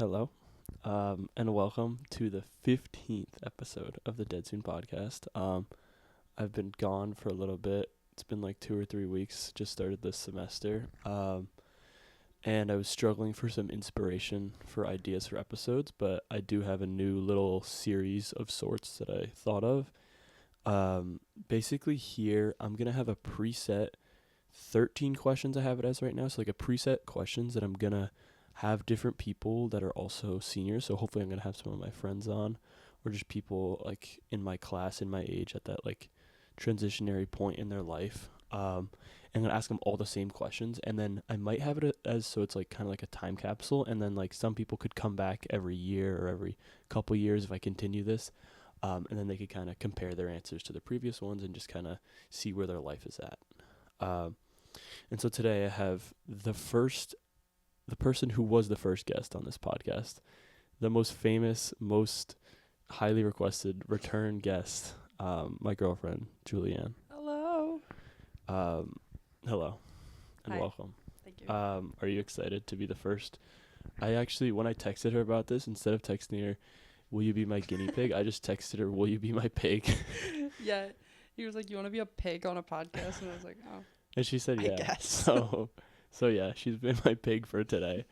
Hello, and welcome to the 15th episode of the Dead Soon podcast. I've been gone for a little bit. It's been like 2 or 3 weeks. Just started this semester. And I was struggling for some inspiration for ideas for episodes, but I do have a new little series of sorts that I thought of. Basically here, I'm going to have a preset 13 questions I have it as right now. So like a preset questions that I'm going to have different people that are also seniors. So hopefully I'm going to have some of my friends on or just people like in my class, in my age at that like transitionary point in their life. I'm going to ask them all the same questions, and then I might have it as so it's like kind of like a time capsule, and then like some people could come back every year or every couple years if I continue this, and then they could kind of compare their answers to the previous ones and just kind of see where their life is at. And so today I have the person who was the first guest on this podcast, the most famous, most highly requested return guest, my girlfriend, Juliann. Hello. Hello and Hi. welcome. Thank you. Are you excited to be the first? I actually, when I texted her about this, instead of texting her, will you be my guinea pig? I just texted her, will you be my pig? Yeah. He was like, you want to be a pig on a podcast? And I was like, oh. And she said, I yeah. guess. So yeah, she's been my pig for today.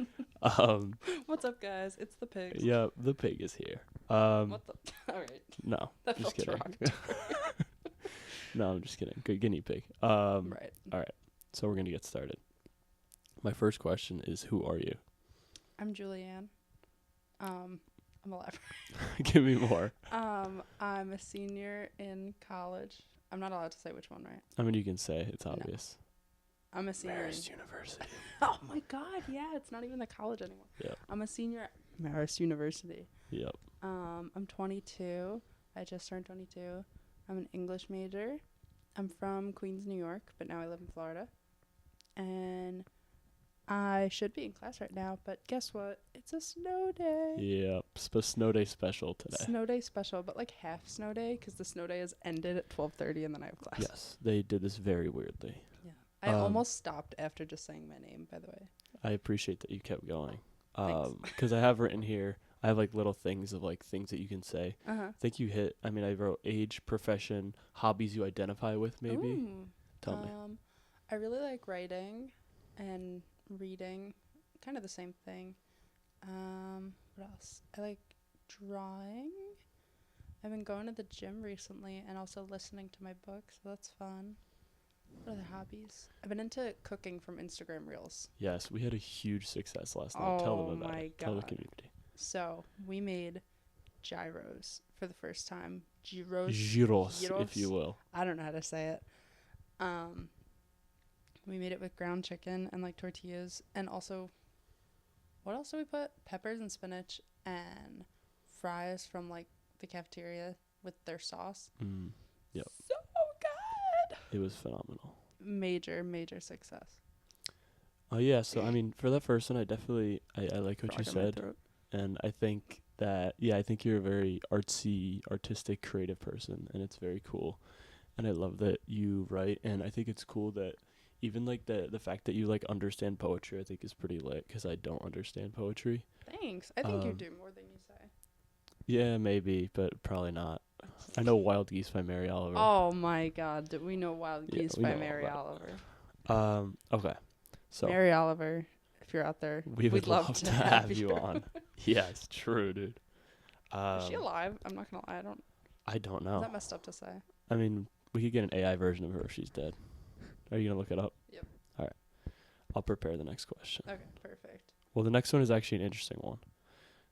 What's up, guys? It's the pigs. Yeah, the pig is here. What the? All right. No, That just felt kidding. No, I'm just kidding. Good guinea pig. Right. All right. So we're going to get started. My first question is, who are you? I'm Juliann. I'm alive. Give me more. I'm a senior in college. I'm not allowed to say which one, right? I mean, you can say it's obvious. I'm a senior. Marist University. Oh my God! Yeah, it's not even the college anymore. Yeah. I'm a senior at Marist University. Yep. I'm 22. I just turned 22. I'm an English major. I'm from Queens, New York, but now I live in Florida. And I should be in class right now, but guess what? It's a snow day. Yep. Snow day special today. Snow day special, but like half snow day because the snow day has ended at 12:30 and then I have class. Yes, they did this very weirdly. Yeah. I almost stopped after just saying my name, by the way. I appreciate that you kept going. Thanks. Because I have written here, I have like little things of like things that you can say. Uh-huh. I think you hit, I mean, I wrote age, profession, hobbies you identify with maybe. Ooh. Tell me. I really like writing and reading, kind of the same thing. What else? I like drawing. I've been going to the gym recently and also listening to my books, so that's fun. What other hobbies? I've been into cooking from Instagram Reels. Yes, we had a huge success last night. Tell them about my it. Tell the God. community. So we made gyros for the first time. Gyros, if you will. I don't know how to say it. We made it with ground chicken and like tortillas, and also, what else do we put? Peppers and spinach and fries from like the cafeteria with their sauce. Yep. So good. It was phenomenal. Major success. Oh yeah, so I mean, for that first one, I definitely I like what you Frog in my said, throat. and I think that I think you're a very artsy, artistic, creative person, and it's very cool, and I love that you write, and I think it's cool that even like the fact that you like understand poetry, I think is pretty lit because I don't understand poetry. Thanks. I think you do more than you say. Yeah, maybe, but probably not. I know Wild Geese by Mary Oliver. Oh my God, we know Wild Yeah, Geese we by know all Mary about it. Oliver. Okay. So Mary Oliver, if you're out there, we'd we'd love to have you on. Yes, true, dude. Is she alive? I'm not gonna lie, I don't Is know. that messed up to say? I mean, we could get an AI version of her if she's dead. Are you gonna look it up? Yep. All right. I'll prepare the next question. Okay, perfect. Well, the next one is actually an interesting one.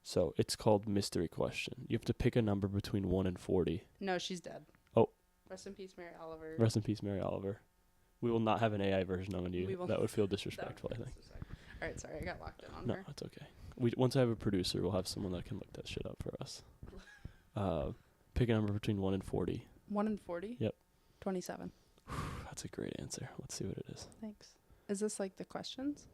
So it's called mystery question. You have to pick a number between 1 and 40. No, she's dead. Oh. Rest in peace, Mary Oliver. Rest in peace, Mary Oliver. We will not have an AI version on We you. will That would feel disrespectful, I think. All right, sorry, I got locked in on No, her. it's okay. Once I have a producer, we'll have someone that can look that shit up for us. Pick a number between 1 and 40. 1 and 40? Yep. 27. That's a great answer. Let's see what it is. Thanks. Is this like the questions?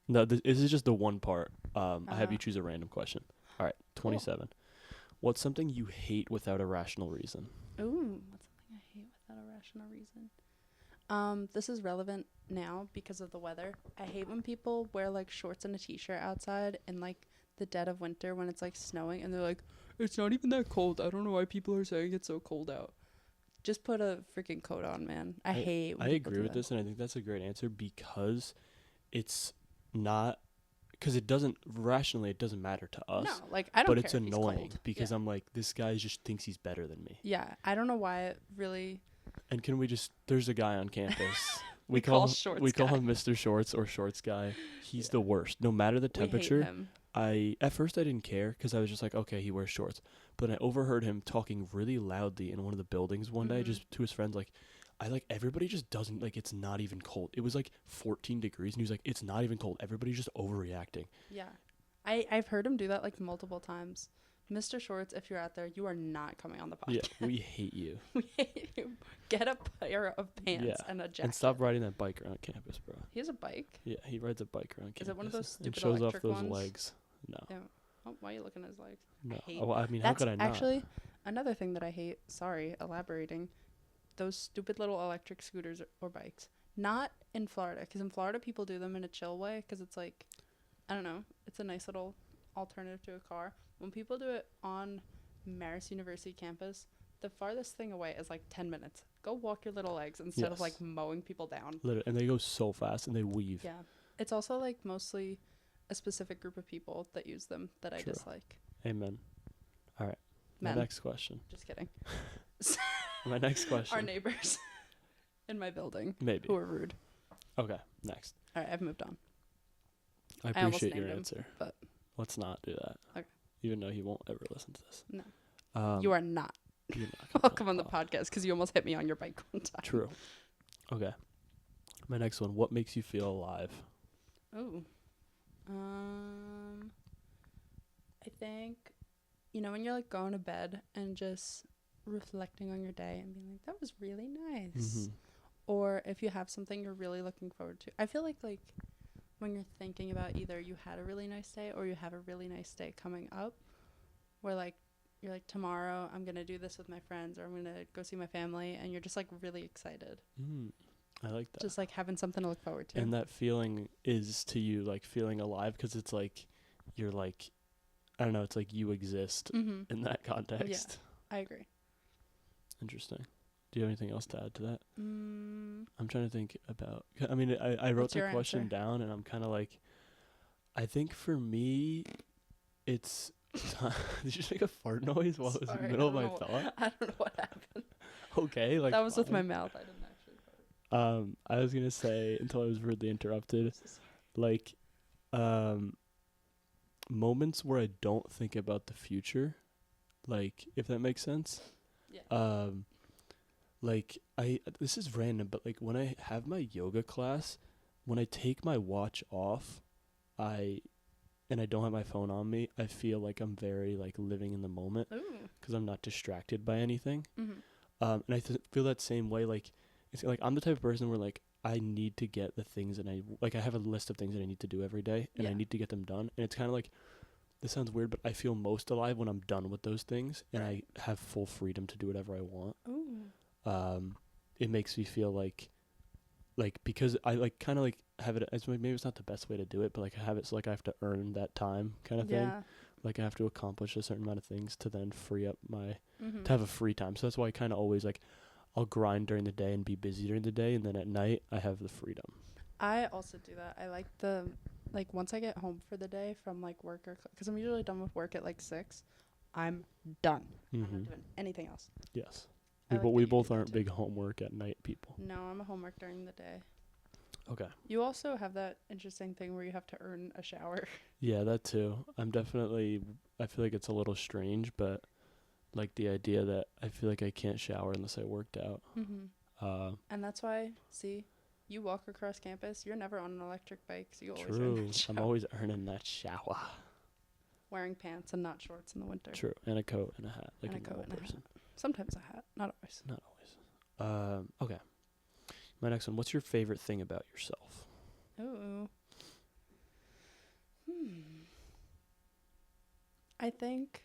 No, this is just the one part. I have you Uh. choose a random question. All right, 27. What's something you hate without a rational reason? Ooh, what's something I hate without a rational reason? This is relevant now because of the weather. I hate when people wear like shorts and a t-shirt outside in like the dead of winter when it's like snowing and they're like, it's not even that cold. I don't know why people are saying it's so cold out. Just put a freaking coat on, man. I hate when I people agree do with that. this, and I think that's a great answer because it's not, because it doesn't, rationally, it doesn't matter to us. No, like, I don't but care it's if he's annoying cold. because Yeah. I'm like, this guy just thinks he's better than me. Yeah, I don't know why it really... And can we just, there's a guy on campus. We call Shorts we call guy. him Mr. Shorts or Shorts guy. He's Yeah. the worst. No matter the temperature. We hate him. At first I didn't care because I was just like, okay, he wears shorts. But I overheard him talking really loudly in one of the buildings one day, just to his friends, like, everybody just doesn't, like, it's not even cold. It was like 14 degrees, and he was like, it's not even cold. Everybody's just overreacting. Yeah. I've heard him do that, like, multiple times. Mr. Shorts, if you're out there, you are not coming on the podcast. Yeah, we hate you. We hate you. Get a pair of pants and a jacket. And stop riding that bike around campus, bro. He has a bike? Yeah, he rides a bike around campus. Is it one of those and stupid shows off electric those ones? legs. No. Yeah. Oh, why are you looking at his legs? No. I hate Oh, I mean, how That's could I not? actually another thing that I hate. Sorry, elaborating. Those stupid little electric scooters or bikes. Not in Florida, because in Florida people do them in a chill way, because it's like, I don't know, it's a nice little alternative to a car. When people do it on Marist University campus, the farthest thing away is like 10 minutes. Go walk your little legs instead of like mowing people down. Literally, and they go so fast and they weave. Yeah. It's also like mostly a specific group of people that use them that I dislike. Amen. All right. Men. My next question. Just kidding. My next question. Our neighbors in my building. Maybe. Who are rude. Okay, next. All right, I've moved on. I almost appreciate your named him, answer. but let's not do that. Okay. Even though he won't ever listen to this. No. You are not You're not welcome on the podcast because you almost hit me on your bike one time. True. Okay. My next one. What makes you feel alive? Ooh. I think, you know, when you're like going to bed and just reflecting on your day and being like, that was really nice. Mm-hmm. Or if you have something you're really looking forward to. I feel like when you're thinking about either you had a really nice day or you have a really nice day coming up, where like you're like, tomorrow I'm going to do this with my friends, or I'm going to go see my family, and you're just like really excited. I like that. Just like having something to look forward to. And that feeling is to you like feeling alive because it's like you're like, I don't know, it's like you exist in that context. Yeah, I agree. Interesting. Do you have anything else to add to that? I'm trying to think about, I mean, I wrote the question down, and I'm kind of like, I think for me, it's, did you just make a fart noise while it was in the middle of my thought? I don't know what happened. Okay, like that was with my mouth. I didn't actually fart. I was gonna say, until I was rudely interrupted, like, moments where I don't think about the future, like, if that makes sense. Yeah. Like, this is random, but like when I have my yoga class, when I take my watch off, and I don't have my phone on me, I feel like I'm very like living in the moment because I'm not distracted by anything. And I feel that same way. Like, it's like I'm the type of person where like I need to get the things, and I have a list of things that I need to do every day, and I need to get them done. And it's kind of like, this sounds weird, but I feel most alive when I'm done with those things, and I have full freedom to do whatever I want. It makes me feel like because I like kind of like have it as, maybe it's not the best way to do it, but like I have it so like I have to earn that time kind of thing. Like I have to accomplish a certain amount of things to then free up my to have a free time. So that's why I kind of always like I'll grind during the day and be busy during the day, and then at night I have the freedom. I also do that. I like like once I get home for the day from like work, or because I'm usually done with work at like 6, I'm done. I'm not doing anything else. Yes. We both aren't big homework at night people. No, I'm a homework during the day. Okay. You also have that interesting thing where you have to earn a shower. Yeah, that too. I feel like it's a little strange, but like the idea that I feel like I can't shower unless I worked out. And that's why, see, you walk across campus, you're never on an electric bike, so you always True. I'm always earning that shower. Wearing pants and not shorts in the winter. True. And a coat and a hat, like and a normal person. Sometimes a hat, not always. Not always. Okay. My next one. What's your favorite thing about yourself? Ooh. I think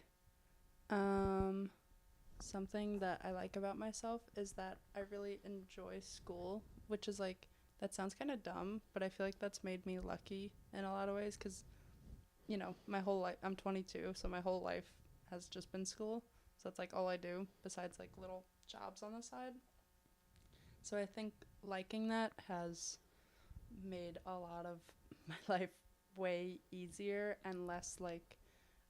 something that I like about myself is that I really enjoy school, which is like, that sounds kind of dumb, but I feel like that's made me lucky in a lot of ways, because you know, my whole life, I'm 22, so my whole life has just been school. So that's like all I do besides like little jobs on the side. So I think liking that has made a lot of my life way easier and less like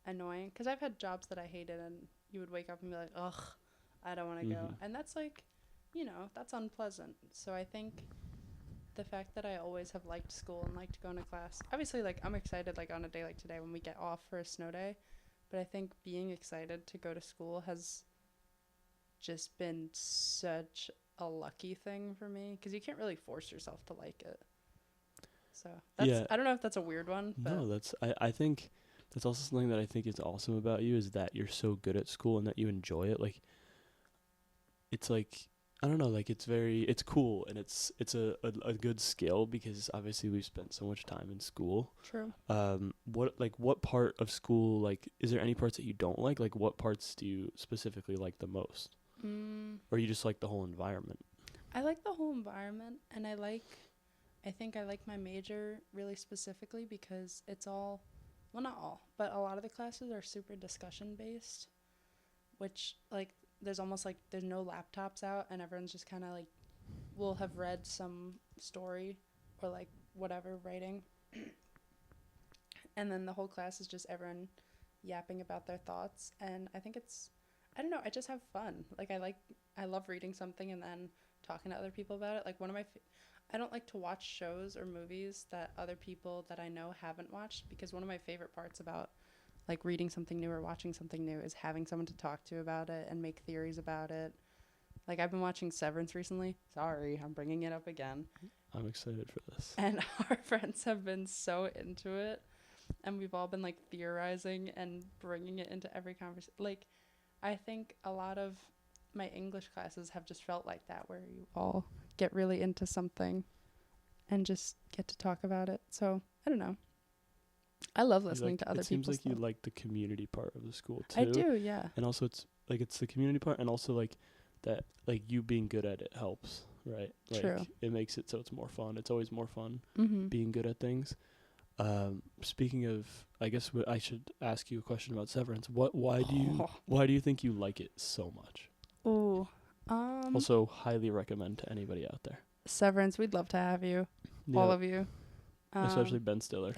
annoying. Because I've had jobs that I hated and you would wake up and be like, ugh, I don't want to go. And that's like, you know, that's unpleasant. So I think the fact that I always have liked school and liked going to class, obviously, like, I'm excited, like, on a day like today when we get off for a snow day. But I think being excited to go to school has just been such a lucky thing for me because you can't really force yourself to like it. So that's, Yeah. I don't know if that's a weird one. But No, I think that's also something that I think is awesome about you is that you're so good at school and that you enjoy it. Like, it's like, I don't know, like it's cool and it's a good skill because obviously we've spent so much time in school. True. What part of school, like, is there any parts that you don't like? Like, what parts do you specifically like the most? Or you just like the whole environment? I like the whole environment, and I think I like my major really specifically because it's all, well, not all, but a lot of the classes are super discussion based, which, like, there's almost like there's no laptops out and everyone's just kind of like will have read some story or like whatever writing and then the whole class is just everyone yapping about their thoughts. And I think it's, I don't know, I just have fun. Like I love reading something and then talking to other people about it. Like one of my I don't like to watch shows or movies that other people that I know haven't watched, because one of my favorite parts about like reading something new or watching something new is having someone to talk to about it and make theories about it. Like I've been watching Severance recently. Sorry, I'm bringing it up again. I'm excited for this. And our friends have been so into it. And we've all been like theorizing and bringing it into every conversation. Like I think a lot of my English classes have just felt like that, where you all get really into something and just get to talk about it. So I don't know. I love listening to other people's stuff. It seems like you like the community part of the school too. I do, yeah. And also it's the community part, and also like that, like you being good at it helps, right? Like True. It makes it so it's more fun. It's always more fun being good at things. Speaking of, I guess I should ask you a question about Severance. Why do you think you like it so much? Ooh. Also highly recommend to anybody out there. Severance, we'd love to have you. Yeah. All of you. Especially Ben Stiller.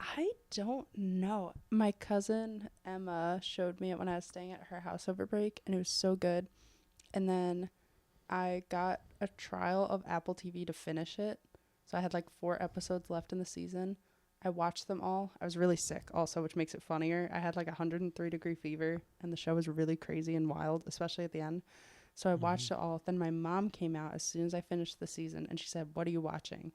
I don't know. My cousin Emma showed me it when I was staying at her house over break, and it was so good. And then I got a trial of Apple TV to finish it. So I had like 4 episodes left in the season. I watched them all. I was really sick also, which makes it funnier. I had like 103-degree fever, and the show was really crazy and wild, especially at the end. So I watched it all. Then my mom came out as soon as I finished the season, and she said, "What are you watching?"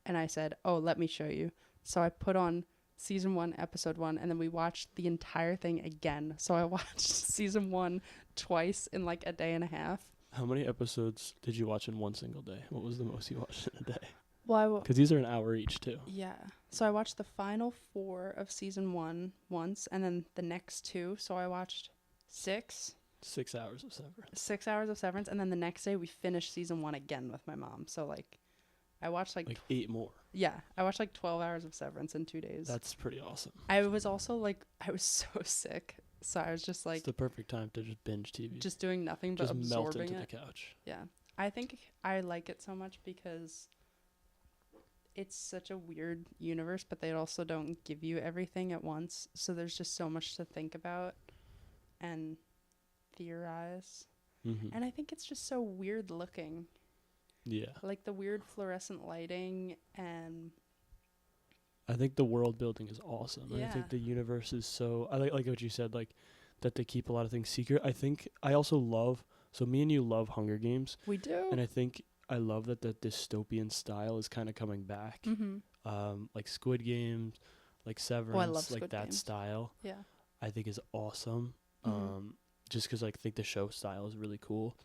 And I said, "Oh, let me show you." So I put on season 1, episode 1, and then we watched the entire thing again. So I watched season 1 twice in like a day and a half. How many episodes did you watch in one single day? What was the most you watched in a day? Well, because these are an hour each too. Yeah. So I watched the final 4 of season 1 once, and then the next 2. So I watched 6 hours of Severance. 6 hours of Severance, and then the next day we finished season 1 again with my mom. So like, I watched like 8 more. Yeah, I watched like 12 hours of Severance in 2 days. That's pretty awesome. I was also like, I was so sick, so I was just like, it's the perfect time to just binge TV. Just doing nothing but just absorbing melt into it. The couch. Yeah, I think I like it so much because it's such a weird universe, but they also don't give you everything at once. So there's just so much to think about and theorize. And I think it's just so weird looking. Yeah. Like the weird fluorescent lighting, and I think the world building is awesome. Yeah. I think the universe is so, I like what you said, like that they keep a lot of things secret. I think I also love, so me and you love Hunger Games. We do. And I think I love that the dystopian style is kind of coming back. Like Squid Games, like Severance, I love Squid like that Games. style. Yeah. I think is awesome. Just because I think the show style is really cool.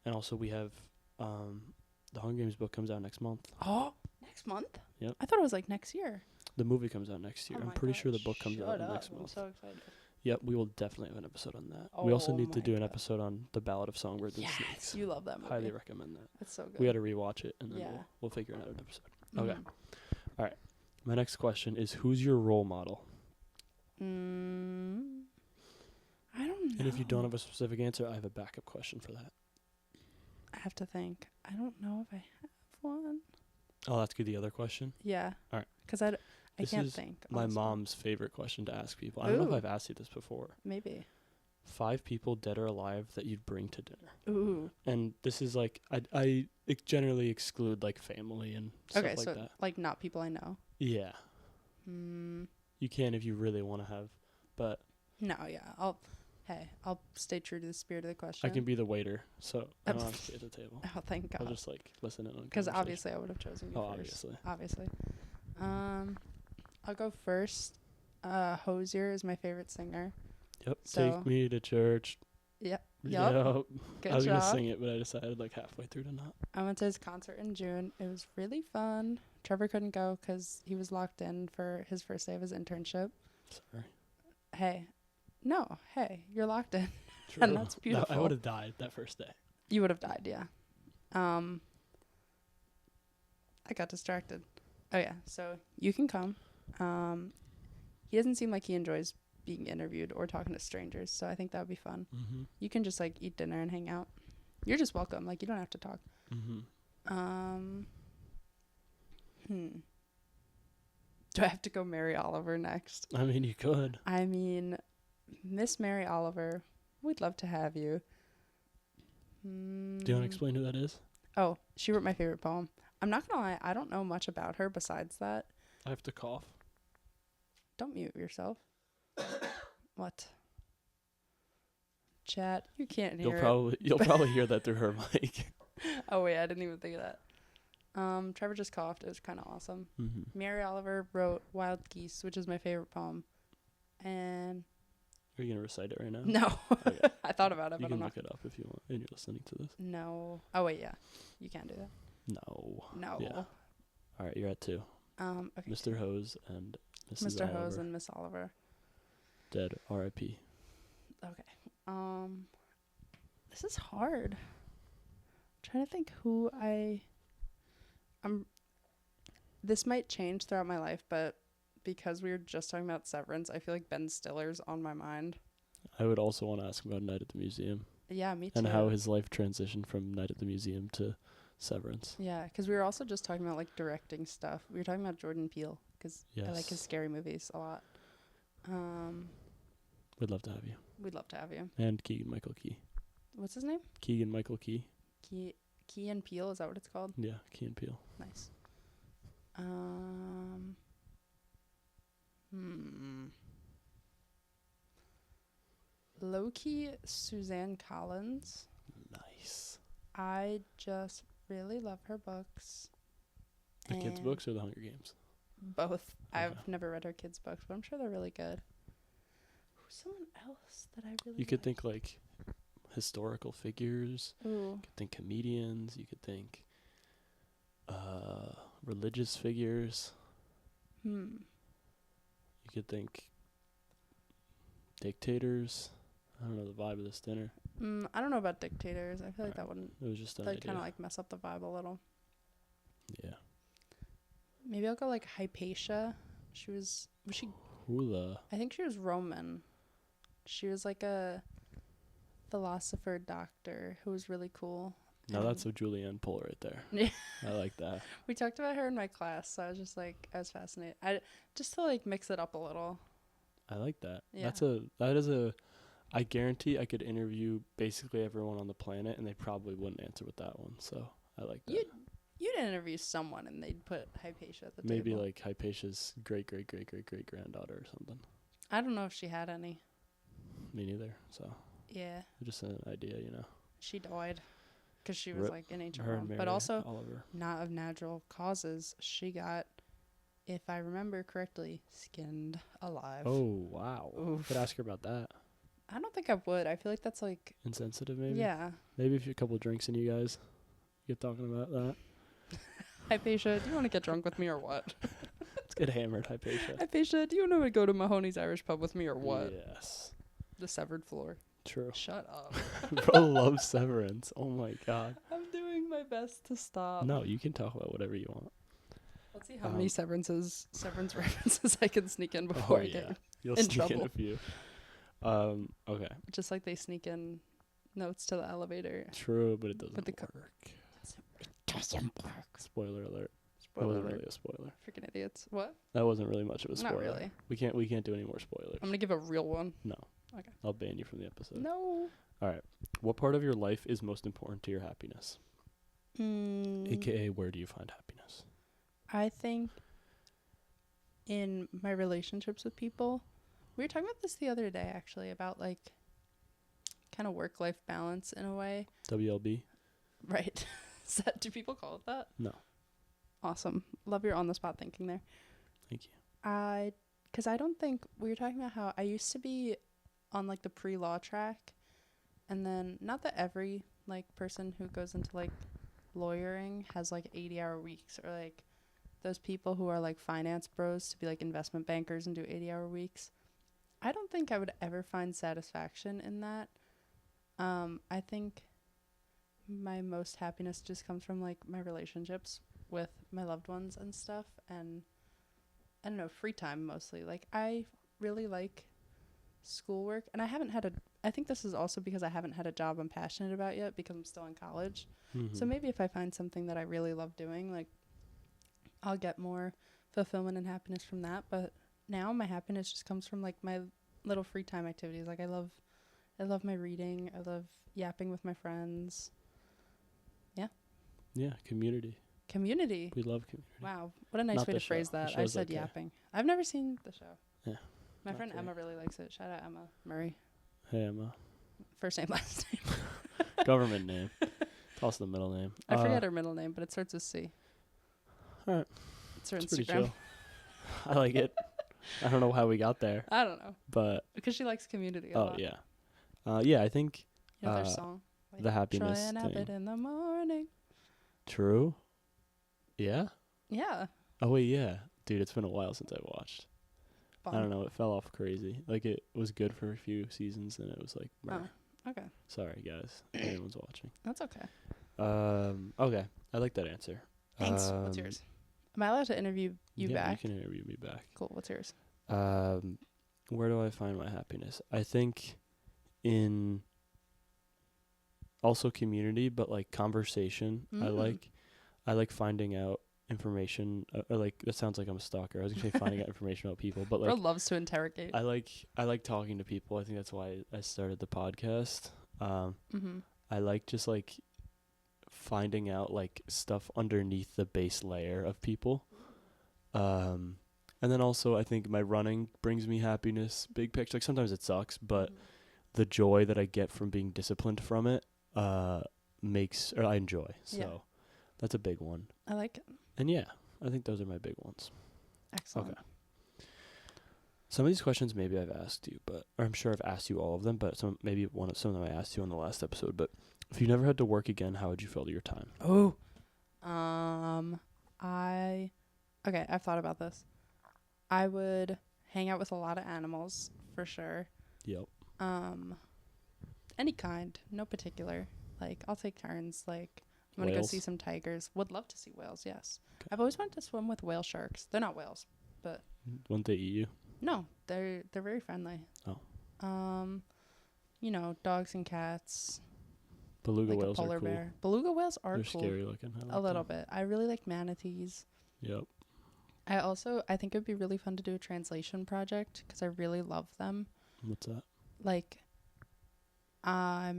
And also we have the Hunger Games book comes out next month. Oh, next month? Yep. I thought it was like next year. The movie comes out next year. I'm pretty sure the book comes out next month. I'm so excited. Yep, we will definitely have an episode on that. We also need to do an episode on The Ballad of Songbirds and Snakes. Yes, you love that movie. Highly recommend that. It's so good. We got to rewatch it, and then we'll figure out an episode. Okay. All right. My next question is, who's your role model? I don't know. And if you don't have a specific answer, I have a backup question for that. I have to think. I don't know if I have one. I'll ask you the other question. Yeah. All right. Because I This can't is think. My honestly. mom's favorite question to ask people. I don't know if Ooh. I've asked you this before. Maybe. 5 people, dead or alive, that you'd bring to dinner. Ooh. And this is like, I generally exclude like family and stuff Okay, like so that. like not people I know. Yeah. You can if you really want to have, but No, yeah. I'll stay true to the spirit of the question. I can be the waiter, so I don't have to stay at the table. Oh, thank God. I'll just like listen in on Because conversation. obviously I would have chosen you first. Obviously. I'll go first. Hosier is my favorite singer. Yep. So- Take me to church. Yep. I Good was gonna job. sing it, but I decided like halfway through to not. I went to his concert in June. It was really fun. Trevor couldn't go because he was locked in for his first day of his internship. Sorry. Hey. No. Hey, you're locked in. True. And that's beautiful. I would have died that first day. You would have died, yeah. I got distracted. Oh, yeah. So you can come. He doesn't seem like he enjoys being interviewed or talking to strangers, so I think that would be fun. Mm-hmm. You can just, like, eat dinner and hang out. You're just welcome. Like, you don't have to talk. Mm-hmm. Do I have to go Mary Oliver next? I mean, you could. I mean, Miss Mary Oliver, we'd love to have you. Do you want to explain who that is? Oh, she wrote my favorite poem. I'm not going to lie. I don't know much about her besides that. I have to cough. Don't mute yourself. What? Chat, you can't hear You'll probably hear that through her mic. Oh, wait, I didn't even think of that. Trevor just coughed. It was kind of awesome. Mm-hmm. Mary Oliver wrote Wild Geese, which is my favorite poem. And Are you gonna recite it right now? no, Okay. I thought about it, You but I'm can not. look it up if you want, and you're listening to this. No. Oh, wait, yeah. You can't do that. No. No. Yeah. All right, you're at 2. Okay. Mr. Hose and Mrs. Mr. Oliver. Hose and Miss Oliver. Dead. R.I.P. Okay. This is hard. I'm trying to think who this might change throughout my life, but because we were just talking about Severance, I feel like Ben Stiller's on my mind. I would also want to ask about Night at the Museum. Yeah, me too. And how his life transitioned from Night at the Museum to Severance. Yeah, because we were also just talking about like directing stuff. We were talking about Jordan Peele because I like his scary movies a lot. We'd love to have you. We'd love to have you. And Keegan-Michael Key. What's his name? Keegan-Michael Key. Key and Peele, is that what it's called? Yeah, Key and Peele. Nice. Low-key Suzanne Collins. Nice. I just really love her books. The kids' books or the Hunger Games? Both. Okay. I've never read her kids' books, but I'm sure they're really good. Who's someone else that I really You could like? think like historical figures. Ooh. You could think comedians. You could think religious figures. You could think dictators. I don't know the vibe of this dinner. I don't know about dictators. I feel like that wouldn't. It was just an That'd idea. kind of like mess up the vibe a little. Yeah. Maybe I'll go like Hypatia. Was she? Hula. I think she was Roman. She was like a philosopher doctor who was really cool. Now that's a Juliann pull right there. Yeah. I like that. We talked about her in my class, so I was just like, I was fascinated. Just to like mix it up a little. I like that. Yeah. I guarantee I could interview basically everyone on the planet and they probably wouldn't answer with that one. So I like that. You'd interview someone and they'd put Hypatia at the Maybe table. like Hypatia's great-great-great-great-great-granddaughter or something. I don't know if she had any. Me neither. So Yeah. just an idea, you know. She died because she was Rip like in ancient her Rome. and But Mary also Oliver. not of natural causes. She got, if I remember correctly, skinned alive. Oh, wow. Oof. Could ask her about that. I don't think I would. I feel like that's like, Insensitive, maybe? yeah. Maybe if you a couple drinks in you guys get talking about that. Hypatia, do you want to get drunk with me or what? Let's get hammered, Hypatia. Hypatia, do you want to go to Mahoney's Irish Pub with me or what? Yes. The severed floor. True. Shut up. Bro loves Severance. Oh, my God. I'm doing my best to stop. No, you can talk about whatever you want. Let's see how many severance references I can sneak in before I get You'll in sneak trouble. in a few. Okay. Just like they sneak in notes to the elevator. True, but it doesn't But work. It doesn't work. Spoiler alert. That Spoiler wasn't alert. really a spoiler. Freaking idiots. What? That wasn't really much of a spoiler. Not really. We can't do any more spoilers. I'm gonna give a real one. No. Okay. I'll ban you from the episode. No. All right. What part of your life is most important to your happiness? AKA, where do you find happiness? I think in my relationships with people, we were talking about this the other day actually, about like kind of work-life balance in a way. WLB? Right. Do people call it that? No. Awesome. Love your on-the-spot thinking there. Thank you. Because I don't think, we were talking about how I used to be on like the pre-law track, and then not that every like person who goes into like lawyering has like 80-hour weeks, or like those people who are like finance bros to be like investment bankers and do 80-hour weeks. I don't think I would ever find satisfaction in that. I think my most happiness just comes from like my relationships with my loved ones and stuff, and I don't know, free time mostly. Like I really like schoolwork, and I think this is also because I haven't had a job I'm passionate about yet because I'm still in college. So maybe if I find something that I really love doing, like I'll get more fulfillment and happiness from that. But now my happiness just comes from like my little free time activities. Like I love my reading. I love yapping with my friends. Yeah, community. Community. We love community. Wow, what a nice Not way the to phrase show. The that. I show's said okay. yapping. I've never seen the show. Yeah. My friend Okay. Emma really likes it. Shout out Emma Murray. Hey, Emma. First name, last name. Government name. Toss the middle name. I forget her middle name, but it starts with C. All right. It's her It's pretty Instagram. chill. I like it. I don't know how we got there, I don't know. but Because she likes community a lot. yeah. Yeah, I think You know their song? Like, the happiness Try and nap it thing. in the morning. True. Yeah? Yeah. Oh, wait, yeah. Dude, it's been a while since I watched. Fun. I don't know. It fell off crazy. Like, it was good for a few seasons, and it was like, meh. Oh, okay. Sorry, guys. Anyone's watching. That's okay. Okay. I like that answer. Thanks. What's yours? Am I allowed to interview you yeah, back? You can interview me back. Cool. What's yours? Where do I find my happiness? I think in also community, but like conversation. I like finding out information. Or like, that sounds like I'm a stalker. I was gonna say finding out information about people, but Bro like loves to interrogate. I like talking to people. I think that's why I started the podcast. I like just like finding out like stuff underneath the base layer of people. And then also I think my running brings me happiness. Big picture. Like sometimes it sucks, but the joy that I get from being disciplined from it I enjoy. So that's a big one. I like it. And yeah, I think those are my big ones. Excellent. Okay. Some of these questions maybe I've asked you, or I'm sure I've asked you all of them, but some of them I asked you on the last episode. But if you never had to work again, how would you fill your time? Oh. I've thought about this. I would hang out with a lot of animals for sure. Yep. Any kind, no particular. Like I'll take turns. Like I'm gonna go see some tigers. Would love to see whales. Yes. Okay. I've always wanted to swim with whale sharks. They're not whales, but Won't they eat you? no, they're very friendly. Oh. You know, dogs and cats. Beluga like whales a polar are cool. bear. Beluga whales are They're cool. scary looking. I like A little them. bit. I really like manatees. Yep. I think it would be really fun to do a translation project because I really love them. What's that? Like, I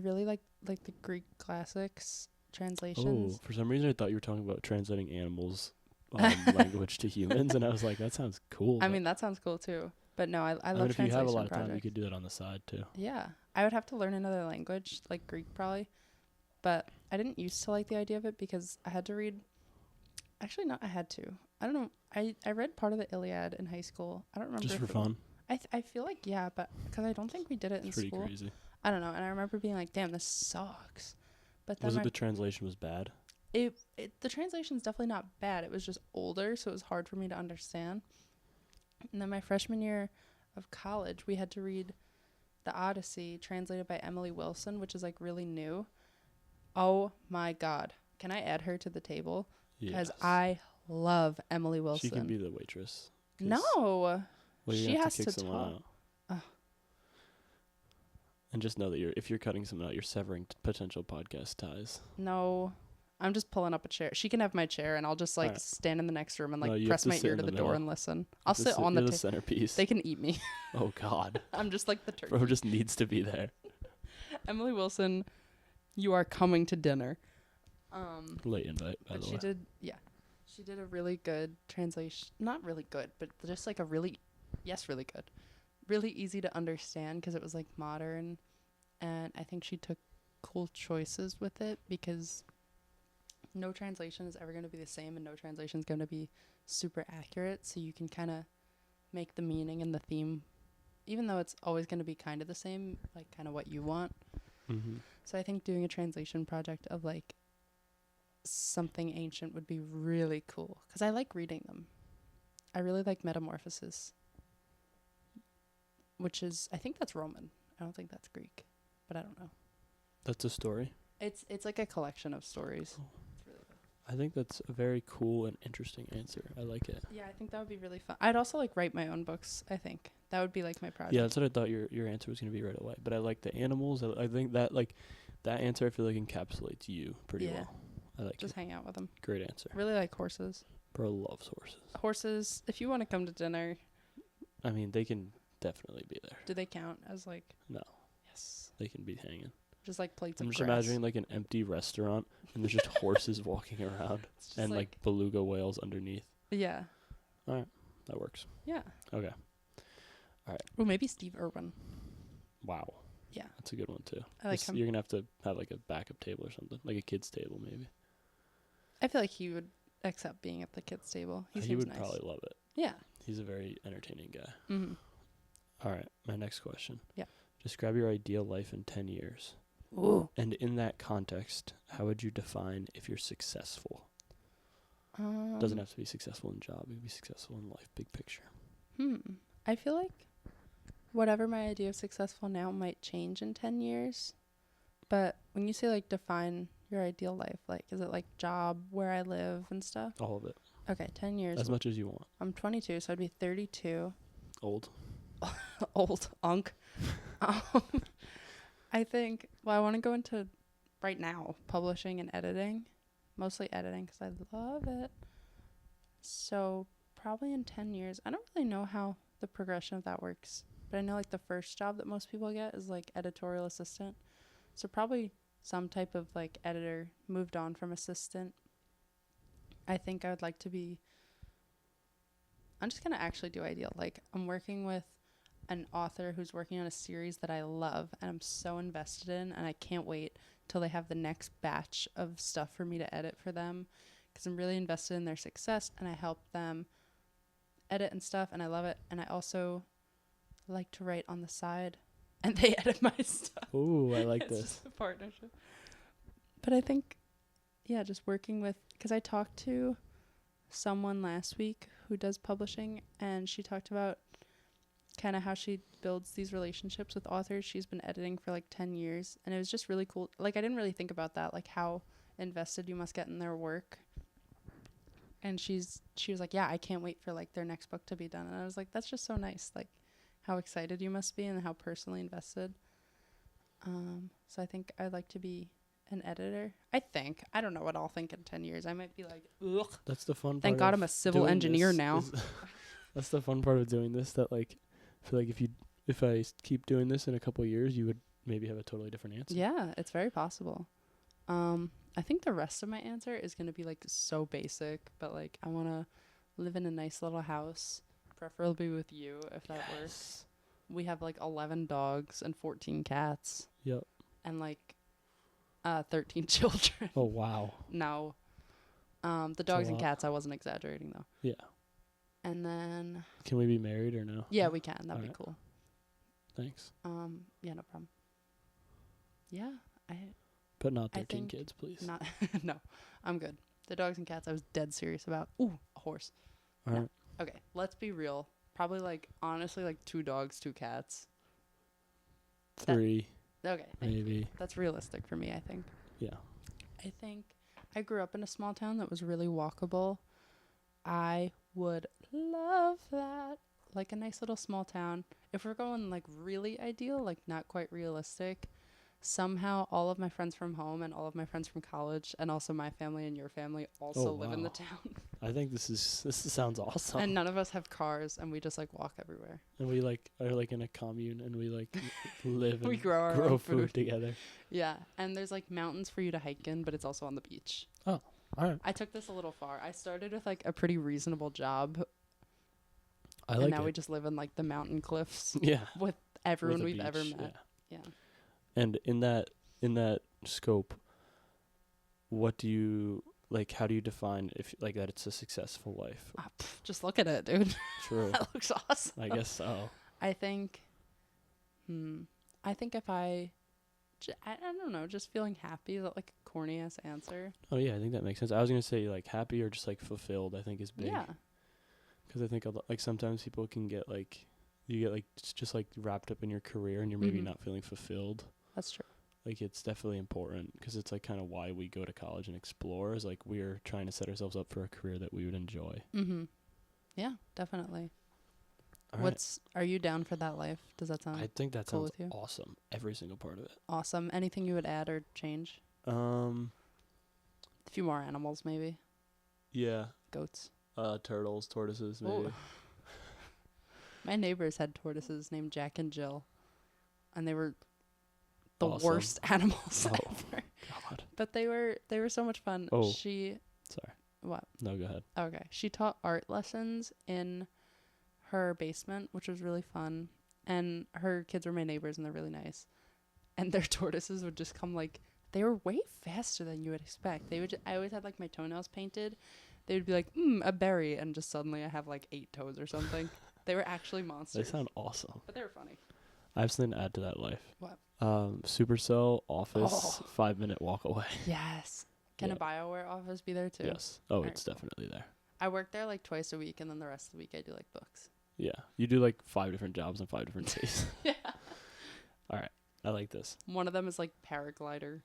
really like the Greek classics translations. Oh, for some reason I thought you were talking about translating animals language to humans, and I was like, that sounds cool. I mean, that sounds cool too. But no, I love if you translation have a lot of projects. time, you could do that on the side too. Yeah, I would have to learn another language, like Greek probably. But I didn't used to like the idea of it because I had to read. Actually, no, I had to. I don't know. I read part of the Iliad in high school. I don't remember. Just for fun. I feel like, yeah, but because I don't think we did it in It's pretty school. crazy. I don't know. And I remember being like, damn, this sucks. But then Was it the translation was bad? the translation's definitely not bad. It was just older, so it was hard for me to understand. And then my freshman year of college, we had to read The Odyssey, translated by Emily Wilson, which is like really new. Oh my God. Can I add her to the table? Because Yes. I love Emily Wilson. She can be the waitress. No. Well, She has to someone out. And just know that if you're cutting someone out, you're severing potential podcast ties. No. I'm just pulling up a chair. She can have my chair, and I'll just stand in the next room and press my ear to the door and listen. I'll sit on the centerpiece. They can eat me. Oh God. I'm just like the turkey. Bro just needs to be there. Emily Wilson, you are coming to dinner. Late invite, by the way. She did a really good translation. Not really good, but just like really good. Really easy to understand because it was like modern, and I think she took cool choices with it because no translation is ever going to be the same, and no translation is going to be super accurate. So you can kind of make the meaning and the theme, even though it's always going to be kind of the same, like kind of what you want. Mm-hmm. So I think doing a translation project of like something ancient would be really cool because I like reading them. I really like Metamorphoses, which is, I think that's Roman. I don't think that's Greek, but I don't know. That's a story? It's like a collection of stories. Cool. It's really good. I think that's a very cool and interesting answer. I like it. Yeah, I think that would be really fun. I'd also like write my own books, I think. That would be like my project. Yeah, that's what I thought your answer was going to be right away. But I like the animals. I think that that answer I feel like encapsulates you pretty well. I like just hang out with them. Great answer. Really like horses. Bro loves horses. Horses, if you want to come to dinner. I mean, they can definitely be there. Do they count as like? No. Yes. They can be hanging. Just like plates of I'm just grass. imagining like an empty restaurant and there's just horses walking around and like beluga whales underneath. Yeah. All right. That works. Yeah. Okay. All right. Or maybe Steve Irwin. Wow. Yeah. That's a good one too. I like him. You're going to have like a backup table or something, like a kid's table maybe. I feel like he would accept being at the kids' table. He would nice. Probably love it. Yeah. He's a very entertaining guy. Mm-hmm. All right. My next question. Yeah. Describe your ideal life in 10 years. Ooh. And in that context, how would you define if you're successful? Doesn't have to be successful in job. You can be successful in life, big picture. I feel like whatever my idea of successful now might change in 10 years. But when you say like define your ideal life, like is it like job, where I live and stuff? All of it. Okay, 10 years. As much as you want. I'm 22, so I'd be 32. Old. Old. Unk. I think, I want to go into, right now, publishing and editing. Mostly editing because I love it. So probably in 10 years, I don't really know how the progression of that works. But I know like the first job that most people get is like editorial assistant. So probably some type of like editor, moved on from assistant. I think I would like to be, I'm just going to actually do ideal. Like I'm working with an author who's working on a series that I love and I'm so invested in, and I can't wait till they have the next batch of stuff for me to edit for them because I'm really invested in their success and I help them edit and stuff and I love it. And I also like to write on the side and they edit my stuff. Ooh, I like it's this. It's just a partnership. But I think, yeah, just working with, because I talked to someone last week who does publishing and she talked about kind of how she builds these relationships with authors. She's been editing for like 10 years and it was just really cool. Like I didn't really think about that, like how invested you must get in their work. And she was like, yeah, I can't wait for like their next book to be done. And I was like, that's just so nice, like how excited you must be and how personally invested. So I think I'd like to be an editor. I don't know what I'll think in 10 years. I might be like, ugh. That's the fun part. Thank God I'm a civil engineer now. That's the fun part of doing this, that like I feel like if I keep doing this in a couple of years, you would maybe have a totally different answer. Yeah, it's very possible. I think the rest of my answer is going to be like so basic, but like I want to live in a nice little house, preferably with you if that works. We have like 11 dogs and 14 cats. Yep. And like 13 children. Oh wow. No. The dogs and cats I wasn't exaggerating though. Yeah. And then can we be married or no? Yeah, we can. That'd be cool. Thanks. Yeah, no problem. Yeah, but not 13 kids, please. Not no. I'm good. The dogs and cats I was dead serious about. Ooh, a horse. All right. Okay, let's be real. Probably like honestly like 2 dogs, 2 cats. 3. Okay. Maybe. That's realistic for me, I think. Yeah. I think I grew up in a small town that was really walkable. I would love that. Like a nice little small town. If we're going like really ideal, like not quite realistic, somehow all of my friends from home and all of my friends from college and also my family and your family also live in the town. I think this sounds awesome. And none of us have cars and we just like walk everywhere. And we like are like in a commune and we like live and We grow our grow own food together. Yeah, and there's like mountains for you to hike in, but it's also on the beach. Oh, all right. I took this a little far. I started with like a pretty reasonable job. I and like now it. we just live in like the mountain cliffs Yeah. with everyone With a we've ever beach, met. Yeah. And in that scope, what do you like? How do you define if like that it's a successful life? Just look at it, dude. True. That looks awesome. I guess so. I think if I don't know, just feeling happy. Is that like a corny ass answer? Oh yeah, I think that makes sense. I was gonna say like happy or just like fulfilled. I think is big. Yeah. Because I think like sometimes people can get like you get like just like wrapped up in your career and you're maybe not feeling fulfilled. That's true. Like it's definitely important because it's like kind of why we go to college and explore is like we're trying to set ourselves up for a career that we would enjoy. Yeah, definitely. All Are you down for that life? Does that sound I think that cool sounds with you? awesome. Every single part of it. Awesome. Anything you would add or change? A few more animals, maybe. Yeah. Goats. Turtles, tortoises, maybe. Oh. My neighbors had tortoises named Jack and Jill, and they were the Awesome. worst animals ever. God. But they were so much fun. Oh. Sorry. What? No, go ahead. Okay. She taught art lessons in her basement, which was really fun. And her kids were my neighbors, and they're really nice. And their tortoises would just come like they were way faster than you would expect. I always had like my toenails painted. They would be like, a berry, and just suddenly I have like 8 toes or something. They were actually monsters. They sound awesome. But they were funny. I have something to add to that life. What? Supercell office, 5-minute walk away. Yes. Can a BioWare office be there too? Yes. Oh, Very it's cool. definitely there. I work there like twice a week, and then the rest of the week I do like books. Yeah. You do like 5 different jobs on 5 different days. Yeah. All right. I like this. One of them is like paraglider.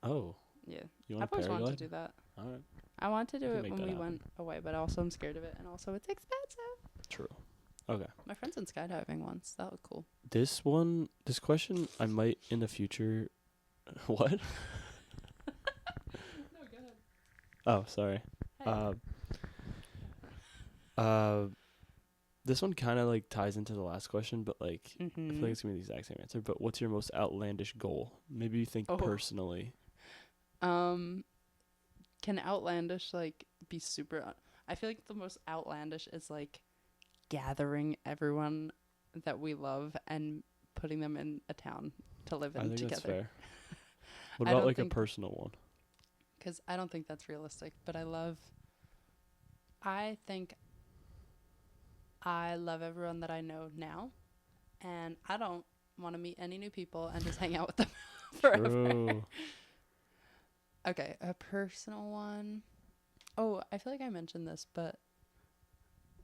Oh. Yeah. You want I've to always paraglide? wanted to do that. All right. I want to do can it make when that we happen. went away, but also I'm scared of it, and also it's expensive. True. Okay. My friend's in skydiving once. That was cool. This question, I might in the future. What? No, go ahead. Oh, sorry. Hey. This one kind of like ties into the last question, but like I feel like it's gonna be the exact same answer. But what's your most outlandish goal? Maybe you think personally. Can outlandish like be super? I feel like the most outlandish is like gathering everyone that we love and putting them in a town to live in I think together. that's fair. What I about don't like a think- personal one? Because I don't think that's realistic, but I think I love everyone that I know now, and I don't want to meet any new people and just hang out with them forever. True. Okay, a personal one. Oh, I feel like I mentioned this, but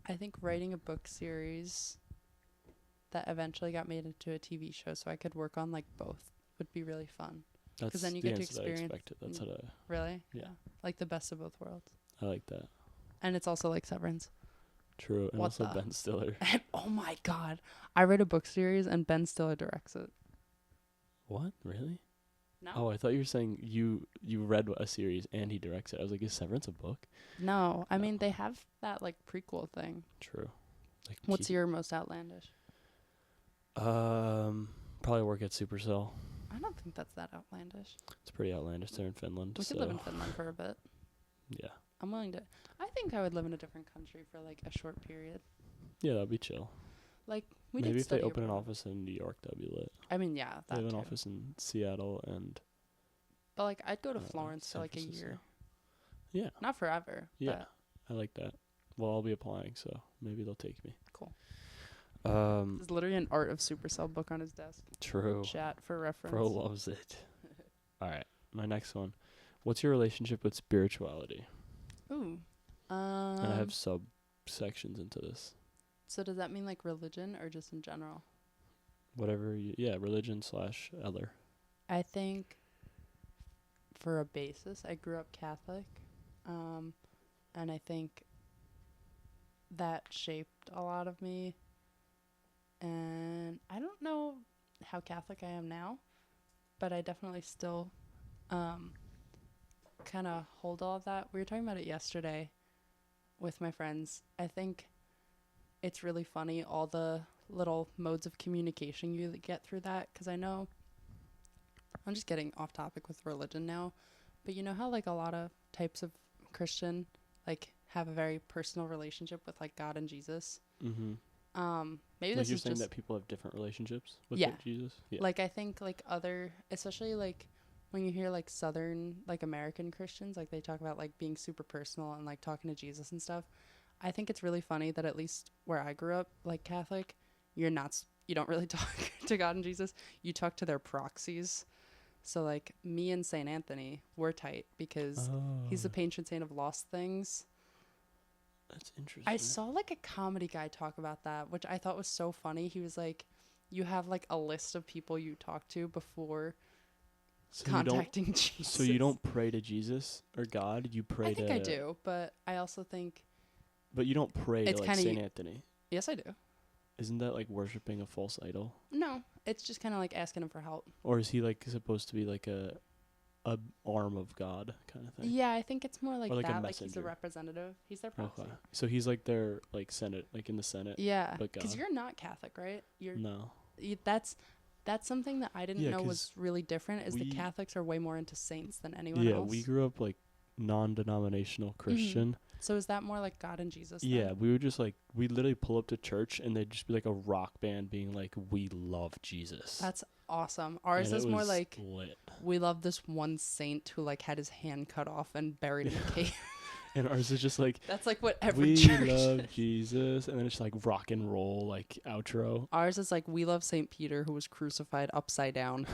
I think writing a book series that eventually got made into a TV show so I could work on like both would be really fun. That's then you the get to answer that I experience- expected. That's how to. Really? Yeah. Like the best of both worlds. I like that. And it's also like Severance. True, and What also the- Ben Stiller. And oh my god, I read a book series and Ben Stiller directs it. What? Really? No. Oh, I thought you were saying you read a series and he directs it. I was like, is Severance a book? No, I No. mean they have that like prequel thing. True. Like What's your most outlandish? probably work at Supercell. I don't think that's that outlandish. It's pretty outlandish. They're in Finland. We so could live in Finland for a bit. yeah. I'm willing to. I think I would live in a different country for like a short period. Yeah, that'd be chill. Like we Maybe did if they study open an abroad. office in New York, that'd be lit. I mean, yeah, They that have an too. office in Seattle and But like I'd go to uh, Florence for San like a Francisco. year. Yeah. Not forever. Yeah. I like that. Well, I'll be applying, so maybe they'll take me. Cool. Um, There's literally an Art of Supercell book on his desk. true. Chat for reference. Bro loves it. All right, my next one. What's your relationship with spirituality? Ooh. And I have subsections into this. So does that mean like religion or just in general? Whatever. Yeah, religion / other. I think for a basis, I grew up Catholic. And I think that shaped a lot of me. And I don't know how Catholic I am now, but I definitely still kind of hold all of that. We were talking about it yesterday with my friends. I think it's really funny, all the little modes of communication you get through that. Because I know, I'm just getting off topic with religion now, but you know how like a lot of types of Christian like have a very personal relationship with like God and Jesus. Mm-hmm. Maybe Like this you're is saying just that people have different relationships with Yeah. Jesus? Yeah. like I think like other, especially like when you hear like Southern like American Christians, like they talk about like being super personal and like talking to Jesus and stuff. I think it's really funny that at least where I grew up, like Catholic, you don't really talk to God and Jesus. You talk to their proxies. So like me and Saint Anthony, we're tight because he's the patron saint of lost things. That's interesting. I saw like a comedy guy talk about that, which I thought was so funny. He was like, you have like a list of people you talk to before contacting Jesus. So you don't pray to Jesus or God, you pray I think I do, but I also think But you don't pray it's to like kinda Saint Anthony. yes, I do. Isn't that like worshiping a false idol? No, it's just kind of like asking him for help. Or is he like supposed to be like a arm of God kind of thing? Yeah, I think it's more like Or like a that. Like he's a messenger. representative. He's their proxy. Okay. So he's like their like Senate, like in the Senate. Yeah, But because God. you're not Catholic, right? No. That's something that I didn't know 'cause was really different. Is the we- Catholics are way more into saints than anyone Yeah, else. we grew up like non-denominational Christian. So is that more like God and Jesus? Then? Yeah, we would just like we literally pull up to church and they'd just be like a rock band being like, "We love Jesus." That's awesome. Ours And is it more was like lit. we love this one saint who like had his hand cut off and buried in a cave. And ours is just like That's like what every we church love is. Jesus, and then it's like rock and roll like outro. Ours is like we love Saint Peter who was crucified upside down.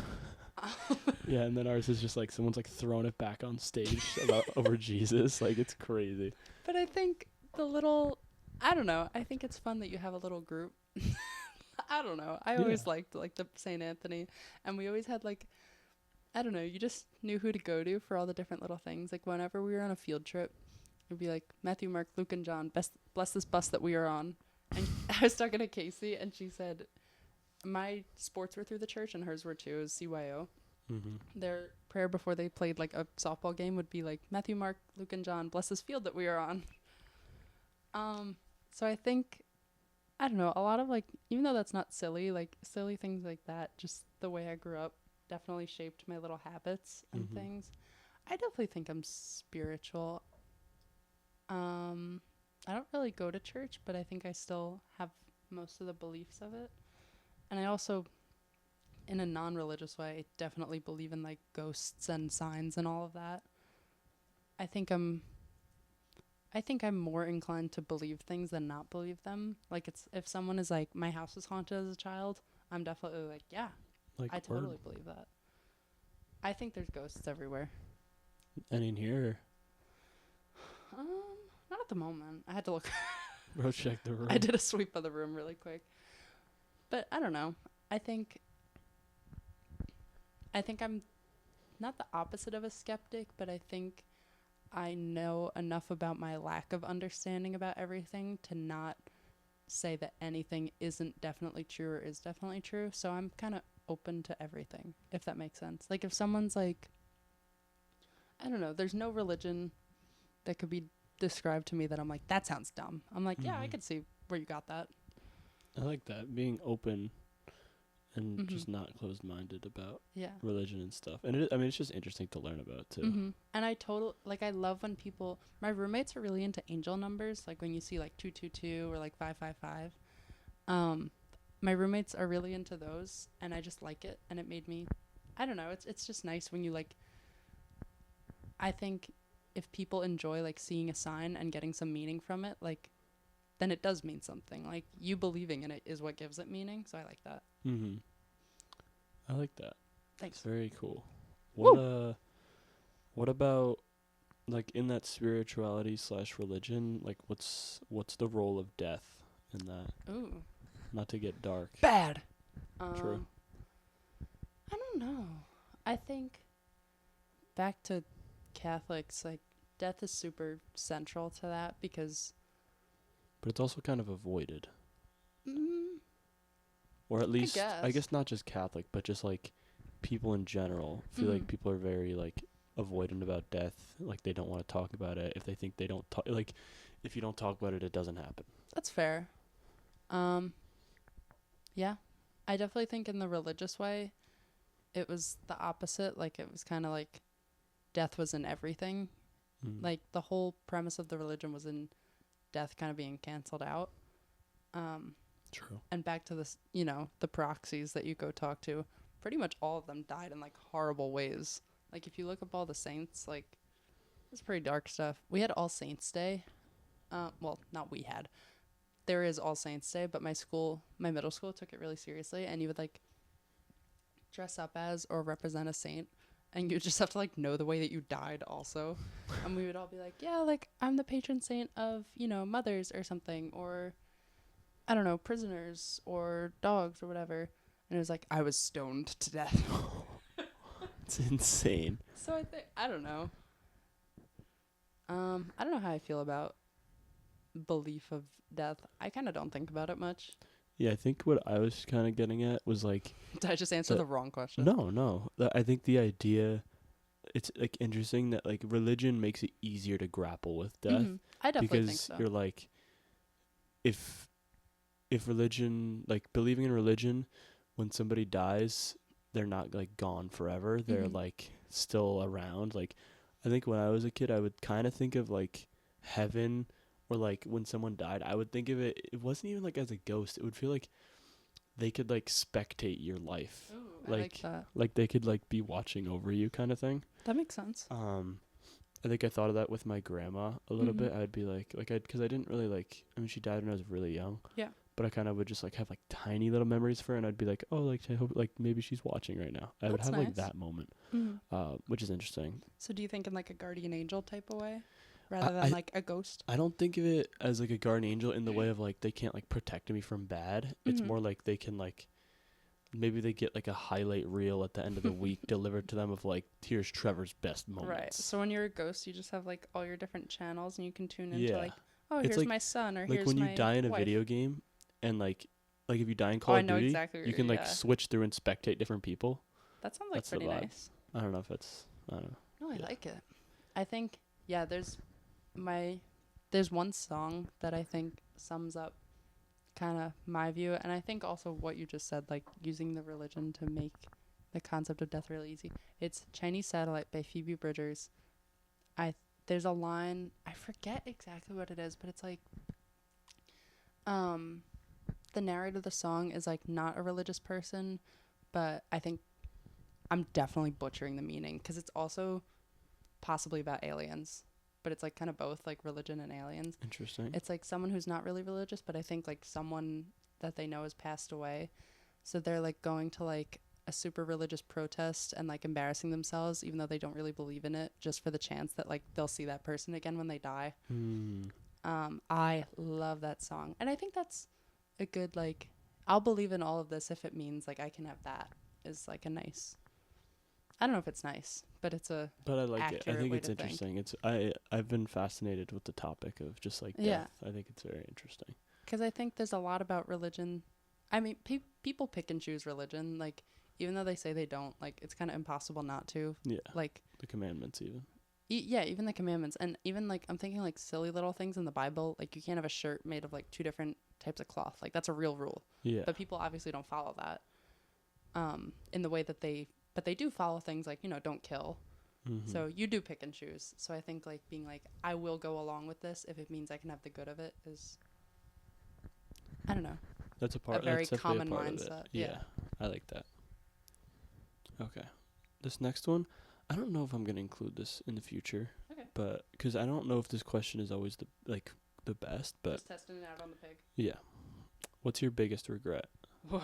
Yeah, and then ours is just like someone's like throwing it back on stage about over Jesus. Like it's crazy. But I think I don't know. I think it's fun that you have a little group. I don't know. I always liked like the St. Anthony, and we always had like, I don't know, you just knew who to go to for all the different little things. Like whenever we were on a field trip, it'd be like Matthew, Mark, Luke, and John, bless this bus that we are on. And I was talking to Casey, and she said, my sports were through the church, and hers were too. It was CYO. Mm-hmm. Their prayer before they played like a softball game would be like Matthew, Mark, Luke, and John, bless this field that we are on. So I think, I don't know, a lot of like, even though that's not silly, like silly things like that, just the way I grew up definitely shaped my little habits and things. I definitely think I'm spiritual. I don't really go to church, but I think I still have most of the beliefs of it. And I also, in a non-religious way, I definitely believe in like ghosts and signs and all of that. I think I'm more inclined to believe things than not believe them. Like if someone is like, my house was haunted as a child, I'm definitely like, yeah, Like I totally believe that. I think there's ghosts everywhere. And in here, Not at the moment. I had to look. bro, check the room. I did a sweep of the room really quick. But I don't know. I think I'm not the opposite of a skeptic, but I think I know enough about my lack of understanding about everything to not say that anything isn't definitely true or is definitely true. So I'm kind of open to everything, if that makes sense. Like if someone's like, I don't know, there's no religion that could be described to me that I'm like, that sounds dumb. I'm like, yeah, I could see where you got that. I like that, being open and just not closed-minded about religion and stuff. And it's just interesting to learn about too. And I love when people, my roommates are really into angel numbers, like when you see like 222 or like 555. My roommates are really into those, and I just like it, and it made me, I don't know, it's just nice when you like, I think if people enjoy like seeing a sign and getting some meaning from it, like then it does mean something. Like you believing in it is what gives it meaning. So I like that. I like that. Thanks. It's very cool. Woo! What about like in that spirituality / religion? Like what's the role of death in that? Ooh. Not to get dark. Bad. True. I don't know. I think back to Catholics, like death is super central to that because But it's also kind of avoided. Mm, Or at least, I guess. guess not just Catholic, but just like people in general. I feel like people are very like avoidant about death. Like they don't want to talk about it. If they think they don't talk, like if you don't talk about it, it doesn't happen. That's fair. Yeah. I definitely think in the religious way, it was the opposite. Like it was kind of like death was in everything. Mm. Like the whole premise of the religion was in death kind of being canceled out. True. And back to this, the proxies that you go talk to, pretty much all of them died in like horrible ways. Like if you look up all the saints, like it's pretty dark stuff. We had All Saints Day. Well, not we had. There is All Saints Day, but my middle school took it really seriously, and you would like dress up as or represent a saint, and you just have to like know the way that you died also. And we would all be like, yeah, like I'm the patron saint of, mothers or something, or I don't know, prisoners or dogs or whatever. And it was like I was stoned to death. It's insane. So I don't know. I don't know how I feel about belief of death. I kind of don't think about it much. Yeah, I think what I was kind of getting at was like. Did I just answer the wrong question? No. I think the idea, it's like interesting that like religion makes it easier to grapple with death. I definitely think because so. you're like, if religion, like believing in religion, when somebody dies, they're not like gone forever. They're like still around. Like, I think when I was a kid, I would kind of think of like heaven, or like when someone died, I would think of it. It wasn't even like as a ghost. It would feel like they could like spectate your life. Ooh, like that. Like they could like be watching over you, kind of thing. That makes sense. I think I thought of that with my grandma a little bit. I'd be because I didn't really like. I mean, she died when I was really young. Yeah. But I kind of would just like have like tiny little memories for her, and I'd be like, oh, like I hope like maybe she's watching right now. I would have like that moment, which is interesting. So do you think in like a guardian angel type of way, rather than like a ghost? I don't think of it as like a guardian angel in the way of like they can't like protect me from bad. It's more like they can like. Maybe they get like a highlight reel at the end of the week delivered to them of like, here's Trevor's best moments. Right. So when you're a ghost, you just have like all your different channels and you can tune into like, oh, it's here's like, my son, or like here's when my you die in a wife. video game, and like if you die in Call of Duty, exactly you can like switch through and spectate different people. That sounds like pretty nice. I don't know if it's, I don't know. No, I like it. I think, there's one song that I think sums up kind of my view, and I think also what you just said, like using the religion to make the concept of death really easy. It's Chinese Satellite by Phoebe Bridgers. There's a line, I forget exactly what it is, but it's like the narrator of the song is like not a religious person, but I think I'm definitely butchering the meaning because it's also possibly about aliens, but it's like kind of both, like religion and aliens. Interesting. It's like someone who's not really religious, but I think like someone that they know has passed away, so they're like going to like a super religious protest and like embarrassing themselves even though they don't really believe in it, just for the chance that like they'll see that person again when they die. I love that song, and I think that's a good like, I'll believe in all of this if it means like I can have that, is like a nice, I don't know if it's nice, but it's a but I like it. I think it's interesting. It's I've been fascinated with the topic of just like death. I think it's very interesting because I think there's a lot about religion. I mean, people pick and choose religion, like even though they say they don't, like it's kind of impossible not to. Yeah. Like the commandments even. Even the commandments, and even like I'm thinking like silly little things in the Bible, like you can't have a shirt made of like 2 different types of cloth. Like that's a real rule. Yeah. But people obviously don't follow that. In the way that they do follow things like, don't kill. So you do pick and choose. So I think like being like, I will go along with this if it means I can have the good of it is, I don't know. That's a very common mindset. Yeah. I like that. Okay. This next one, I don't know if I'm going to include this in the future. Okay. But because I don't know if this question is always the best, but just testing it out on the pig. Yeah. What's your biggest regret? I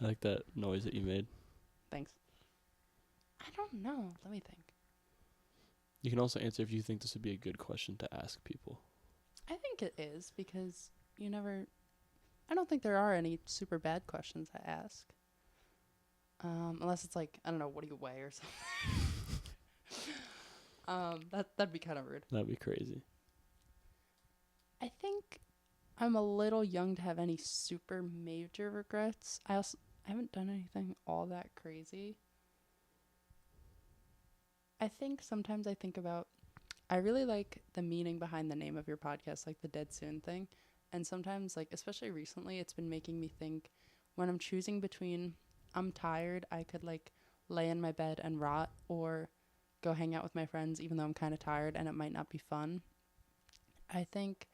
like that noise that you made. Thanks. I don't know. Let me think. You can also answer if you think this would be a good question to ask people. I think it is, because I don't think there are any super bad questions I ask. Unless it's like, I don't know, what do you weigh or something. That'd be kind of rude. That'd be crazy. I think I'm a little young to have any super major regrets. I haven't done anything all that crazy. I think sometimes I think about, I really like the meaning behind the name of your podcast, like the Dead Soon thing. And sometimes, like, especially recently, it's been making me think when I'm choosing between I'm tired, I could like lay in my bed and rot, or go hang out with my friends, even though I'm kind of tired and it might not be fun. I think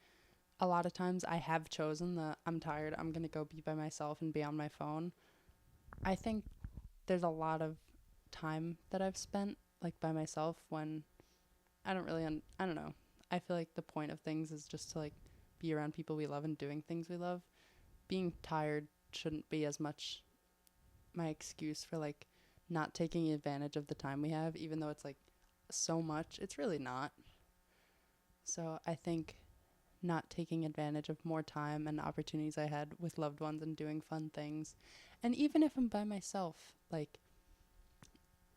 a lot of times I have chosen the I'm tired, I'm going to go be by myself and be on my phone. I think there's a lot of time that I've spent like by myself when I don't really, I don't know. I feel like the point of things is just to like be around people we love and doing things we love. Being tired shouldn't be as much my excuse for like not taking advantage of the time we have, even though it's like so much. It's really not. So I think not taking advantage of more time and opportunities I had with loved ones and doing fun things. And even if I'm by myself, like,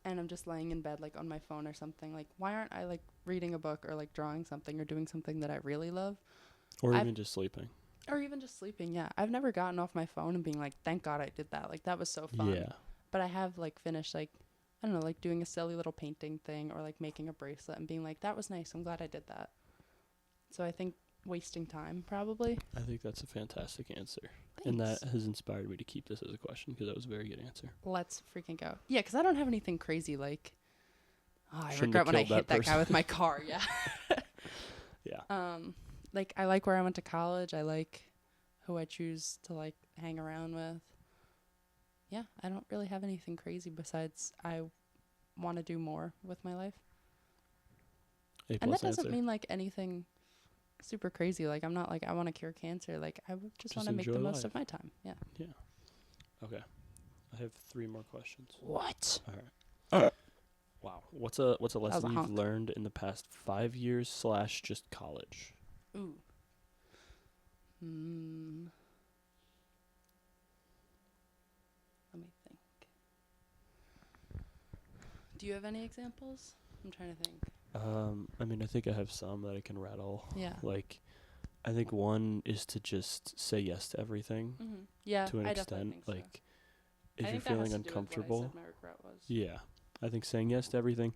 and I'm just laying in bed, like on my phone or something, like, why aren't I like reading a book or like drawing something or doing something that I really love? Or even just sleeping. Or even just sleeping, yeah. I've never gotten off my phone and being like, thank God I did that. Like, that was so fun. Yeah. But I have like finished like, I don't know, like doing a silly little painting thing or like making a bracelet and being like, that was nice. I'm glad I did that. So I think wasting time, probably. I think that's a fantastic answer. Thanks. And that has inspired me to keep this as a question because that was a very good answer. Let's freaking go. Yeah, because I don't have anything crazy like, oh, I Shouldn't regret have when I killed hit that that guy with my car. Yeah. Yeah. Like, I like where I went to college. I like who I choose to like hang around with. Yeah, I don't really have anything crazy besides I want to do more with my life. And that doesn't mean like anything super crazy. Like, I'm not like, I want to cure cancer. Like, I would just want to make the most of my time. Yeah. Yeah. Okay. I have 3 more questions. What? All right. Wow. What's a lesson you've honk. learned in the past 5 years / just college? Ooh. Let me think. Do you have any examples? I'm trying to think. I mean, I think I have some that I can rattle. Yeah. Like, I think one is to just say yes to everything. Mm-hmm. Yeah, to an I extent. Definitely think like, so. if you're feeling uncomfortable, That has to do with what I said my regret was. yeah, I think saying yes to everything.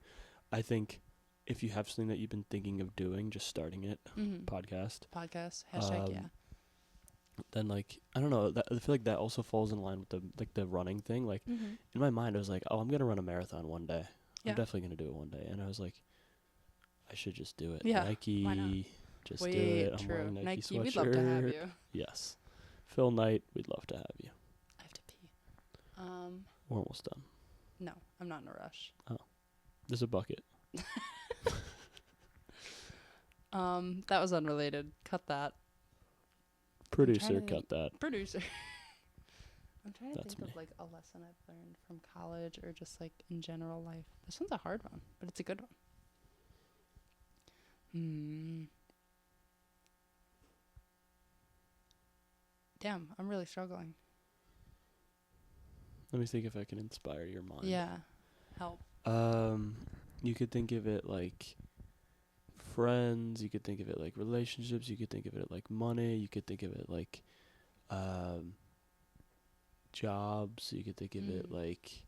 I think if you have something that you've been thinking of doing, just starting it, podcast. Hashtag yeah. Then like I don't know. I feel like that also falls in line with the running thing. Like in my mind, I was like, oh, I'm gonna run a marathon one day. Yeah. I'm definitely gonna do it one day. And I was like, I should just do it. Yeah. Nike, why not? just do it. I'm wearing Nike sweatshirt. We'd love to have you. Yes, Phil Knight, we'd love to have you. I have to pee. We're almost done. No, I'm not in a rush. Oh, there's a bucket. That was unrelated. Cut that. Producer, cut that. Producer. I'm trying to That's think me. of like a lesson I've learned from college or just like in general life. This one's a hard one, but it's a good one. Damn, I'm really struggling. Let me think if I can inspire your mind. Yeah. Help. You could think of it like friends, you could think of it like relationships, you could think of it like money, you could think of it like jobs, you could think of it like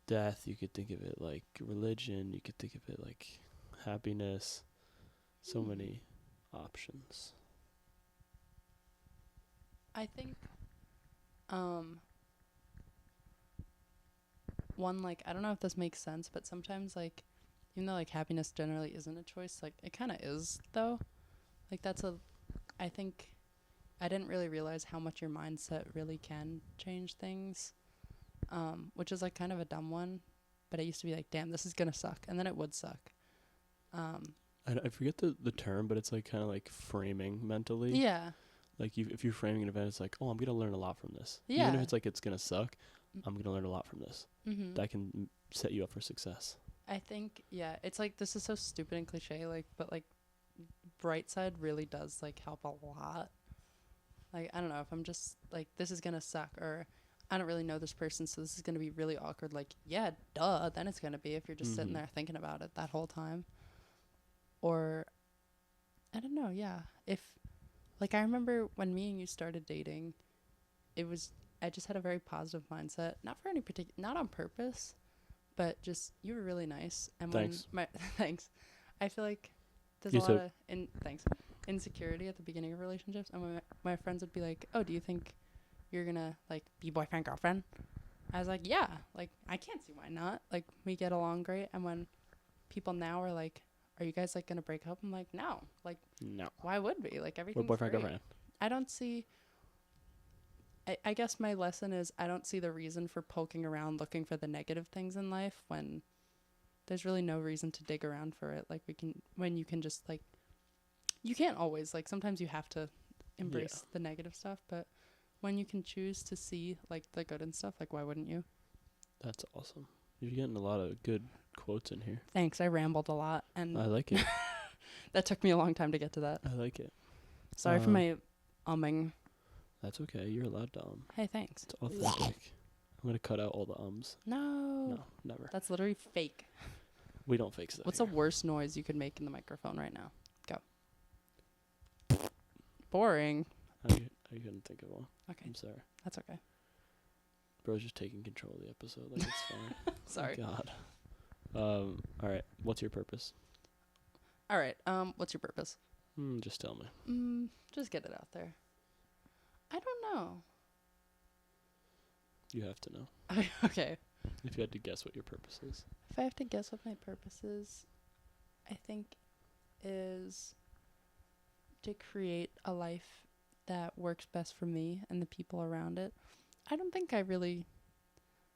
death, you could think of it like religion, you could think of it like happiness. So many options. I think one, like, I don't know if this makes sense, but sometimes like even though like happiness generally isn't a choice, like it kind of is though. Like I think I didn't really realize how much your mindset really can change things, which is like kind of a dumb one, but I used to be like, damn, this is gonna suck, and then it would suck. I forget the term, but it's like kind of like framing mentally. Yeah. Like if you're framing an event, it's like, oh, I'm gonna learn a lot from this. Yeah. Even if it's like it's gonna suck, I'm gonna learn a lot from this. That can set you up for success. I think, yeah, it's like, this is so stupid and cliche, like, but like bright side really does like help a lot. Like, I don't know, if I'm just like, this is gonna suck, or I don't really know this person, so this is gonna be really awkward, like, yeah, duh, then it's gonna be if you're just sitting there thinking about it that whole time. Or I don't know, yeah, I remember when me and you started dating, I just had a very positive mindset, not for any particular, not on purpose, but just you were really nice. And Thanks. when my thanks, I feel like there's You a lot too. of insecurity at the beginning of relationships, and when my friends would be like, "Oh, do you think you're gonna like be boyfriend girlfriend?" I was like, "Yeah, like I can't see why not. Like we get along great." And when people now are like, "Are you guys like gonna break up?" I'm like, "No, like No. why would we? Like We're everything's boyfriend great." girlfriend. I don't see. I guess my lesson is I don't see the reason for poking around looking for the negative things in life when there's really no reason to dig around for it. Like when you can just like, you can't always, like sometimes you have to embrace the negative stuff, but when you can choose to see like the good and stuff, like why wouldn't you? That's awesome. You're getting a lot of good quotes in here. Thanks. I rambled a lot and I like it. that took me a long time to get to that. I like it. Sorry for my umming. That's okay. You're allowed to Hey, thanks. It's authentic. I'm gonna cut out all the ums. No. No, never. That's literally fake. We don't fake stuff. What's here. the worst noise you could make in the microphone right now? Go. Boring. I couldn't think of one. Okay. I'm sorry. That's okay. Bro's just taking control of the episode. Like it's fine. Sorry. Oh, God. All right. What's your purpose? All right. What's your purpose? Just tell me. Just get it out there. I don't know. You have to know. Okay. If you had to guess what your purpose is. If I have to guess what my purpose is, I think is to create a life that works best for me and the people around it. I don't think I really,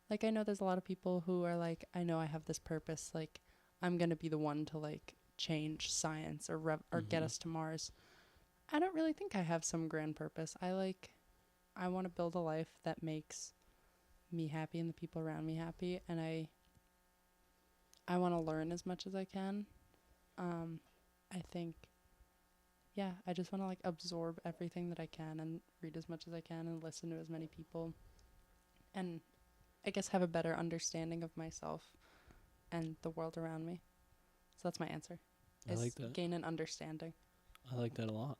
like, I know there's a lot of people who are like, I know I have this purpose, like, I'm going to be the one to, like, change science or get us to Mars. I don't really think I have some grand purpose. I want to build a life that makes me happy and the people around me happy, and I want to learn as much as I can. I think, yeah, I just want to like absorb everything that I can and read as much as I can and listen to as many people, and I guess have a better understanding of myself and the world around me. So that's my answer. I like that. Gain an understanding. I like that a lot.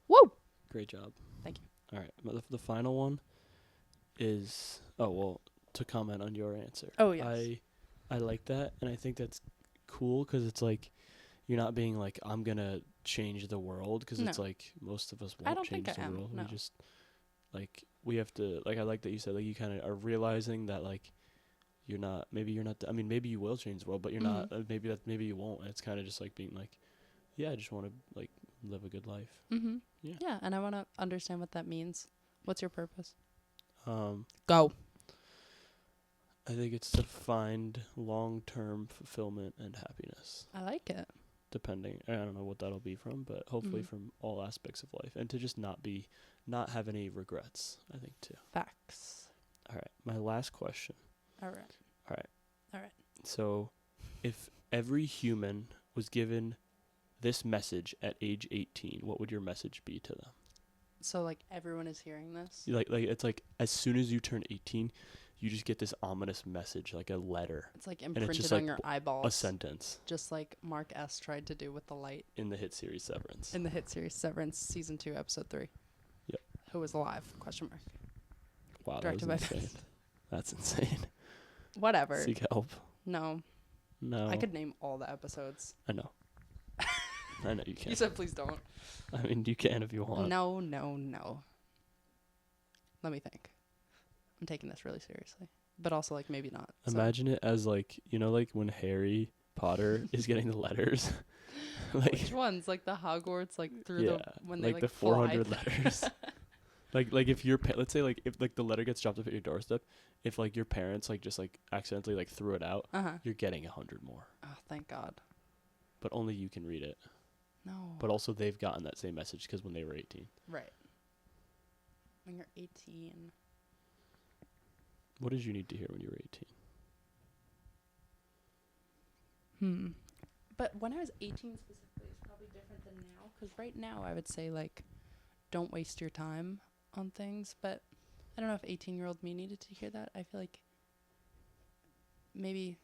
Woo! Great job. Thank you. All right. The final one is, to comment on your answer. Oh, yes. I like that, and I think that's cool because it's like you're not being like, I'm going to change the world, because it's like most of us won't change the world. No. We just, like, we have to, like, I like that you said, like, you kind of are realizing that, like, maybe you will change the world, but you're not, maybe you won't. And it's kind of just like being like, yeah, I just want to, like, live a good life. Mm-hmm. Yeah. Yeah, and I want to understand what that means. What's your purpose? Go. I think it's to find long-term fulfillment and happiness. I like it. Depending, I don't know what that'll be from, but hopefully from all aspects of life, and to just not have any regrets, I think, too. Facts. All right, my last question. All right. So, if every human was given this message at age 18, what would your message be to them? So, like, everyone is hearing this? Like it's like as soon as you turn 18, you just get this ominous message, like a letter. It's like imprinted just on like your eyeballs. A sentence. Just like Mark S. tried to do with the light. In the hit series Severance. Season 2, Episode 3. Yep. Who was alive? Question mark. Wow, Directed that was by insane. That's insane. Whatever. Seek help. No. I could name all the episodes. I know. I know you can. You said please don't. I mean, you can if you want. No. Let me think. I'm taking this really seriously. But also, like, maybe not. Imagine it as, like, you know, like when Harry Potter is getting the letters? Like, which ones? Like the Hogwarts, like through when they, like, the 400 letters. Like if your let's say, like, if, like, the letter gets dropped off at your doorstep, if, like, your parents, like, just, like, accidentally, like, threw it out, you're getting 100 more. Oh, thank God. But only you can read it. No. But also they've gotten that same message because when they were 18. Right. When you're 18. What did you need to hear when you were 18? But when I was 18 specifically, it's probably different than now. Because right now, I would say, like, don't waste your time on things. But I don't know if 18-year-old me needed to hear that. I feel like maybe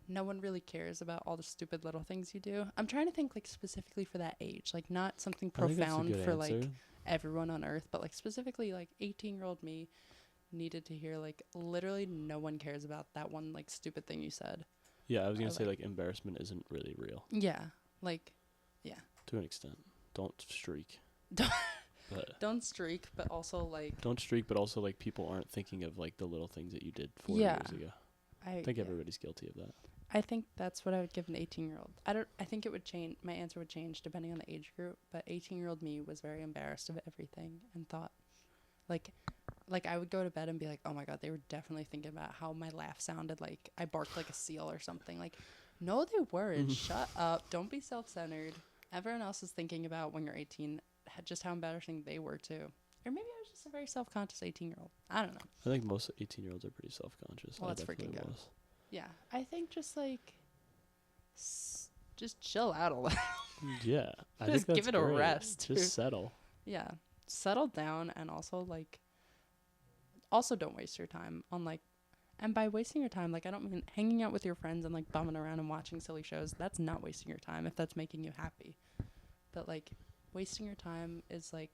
no one really cares about all the stupid little things you do. I'm trying to think like specifically for that age, like not something I think that's a profound good for answer. like everyone on earth, but like specifically like 18-year-old me needed to hear like literally no one cares about that one like stupid thing you said. Yeah, I was gonna Or, say like embarrassment isn't really real Yeah, like to an extent. Don't streak. Don't- But don't streak, but also like don't streak, but also like people aren't thinking of like the little things that you did 4 Yeah. years ago. I I think yeah. everybody's guilty of that. I think that's what I would give an 18-year-old. I think it would change. My answer would change depending on the age group. But 18-year-old me was very embarrassed of everything and thought, like I would go to bed and be like, oh my god, they were definitely thinking about how my laugh sounded like I barked like a seal or something. Like, no, they weren't. Shut up. Don't be self-centered. Everyone else is thinking about when you're 18, just how embarrassing they were too. Or maybe I was just a very self-conscious 18-year-old. I don't know. I think most 18-year-olds are pretty self-conscious. Well, I let's definitely freaking go. was. Yeah, I think just like, just chill out a little. Yeah, I Just think give that's it a great. rest. Just settle. Yeah, settle down, and also like, also don't waste your time on like, and by wasting your time, like I don't mean hanging out with your friends and like bumming around and watching silly shows. That's not wasting your time if that's making you happy. But like, wasting your time is like,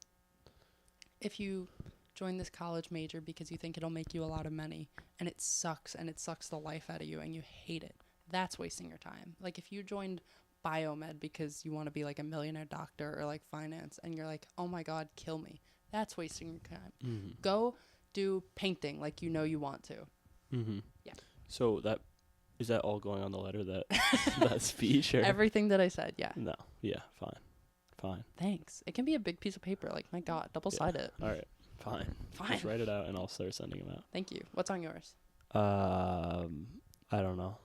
if you join this college major because you think it'll make you a lot of money and it sucks the life out of you and you hate it, that's wasting your time. Like if you joined biomed because you want to be like a millionaire doctor or like finance and you're like, oh my god, kill me, that's wasting your time. Mm-hmm. Go do painting like you know you want to. Mm-hmm. Yeah. So is that all going on the letter, that that speech, or Everything that I said. Yeah, no? Yeah, fine. thanks. It can be a big piece of paper, like my god, double-sided. All right, fine. Just write it out and I'll start sending them out. Thank you. What's on yours? I don't know.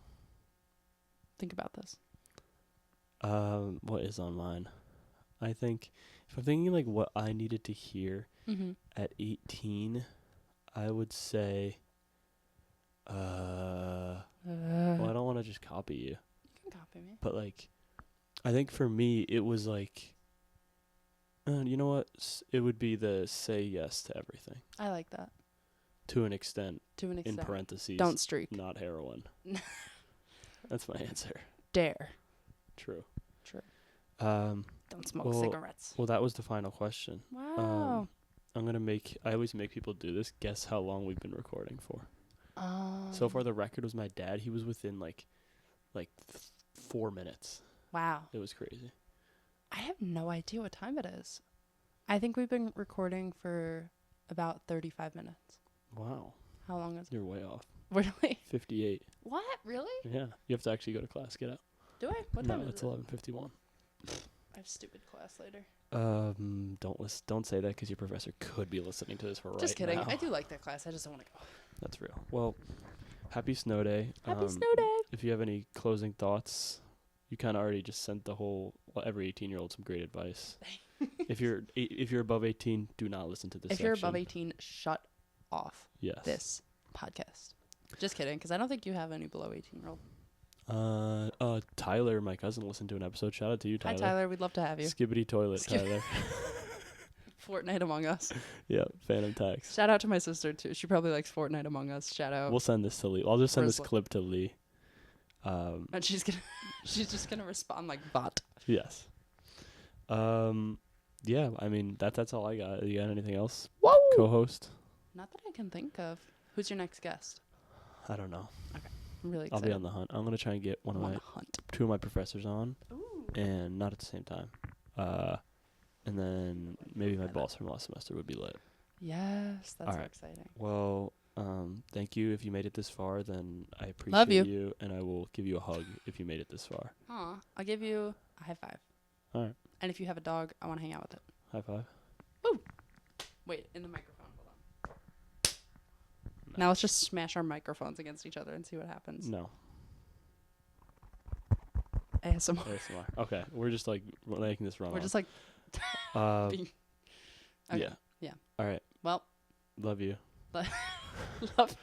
Think about this. What is on mine? I think if I'm thinking like what I needed to hear at 18, I would say, well, I don't want to just copy you. You can copy me. But like, I think for me, it was like, you know what? It would be the say yes to everything. I like that. To an extent. To an extent. In parentheses. Don't streak. Not heroin. That's my answer. Dare. True. Don't smoke cigarettes. Well, that was the final question. Wow. I always make people do this. Guess how long we've been recording for. So far, the record was my dad. He was within like 4 minutes. Wow. It was crazy. I have no idea what time it is. I think we've been recording for about 35 minutes. Wow. How long is it? You're way off. Really? 58. What? Really? Yeah. You have to actually go to class. Get out. Do I? What time is it's it? 11:51. I have stupid class later. Don't say that because your professor could be listening to this for right now. Just kidding. I do like that class. I just don't want to go. That's real. Well, happy snow day. Happy snow day. If you have any closing thoughts, you kind of already just sent every 18-year-old some great advice. If you're above 18, do not listen to this If section. you're above 18, shut off Yes. this podcast. Just kidding, because I don't think you have any below 18-year-old. Tyler, my cousin, listened to an episode. Shout out to you, Tyler. Hi, Tyler. We'd love to have you. Skibbity toilet, Tyler. Fortnite Among Us. Yeah, Phantom Tax. Shout out to my sister, too. She probably likes Fortnite Among Us. Shout out. We'll send this to Lee. I'll just send this clip to Lee. And she's just gonna respond like bot. Yes. Yeah, I mean, that's all I got. You got anything else? Whoa! Co-host? Not that I can think of. Who's your next guest? I don't know. Okay. I'm really I'll excited. be on the hunt. I'm going to try and get two of my professors on. Ooh. And not at the same time. And then maybe my boss from last semester would be lit. Yes, that's all so right. exciting. Well, thank you. If you made it this far, then I appreciate Love you. you, and I will give you a hug if you made it this far. Aw, I'll give you a high five. All right. And if you have a dog, I want to hang out with it. High five. Ooh. Wait, in the microphone. Hold on. Nice. Now let's just smash our microphones against each other and see what happens. No. ASMR. ASMR. Okay, we're just like making this run. We're on. just like. Okay. Yeah. All right. Well. Love you. Love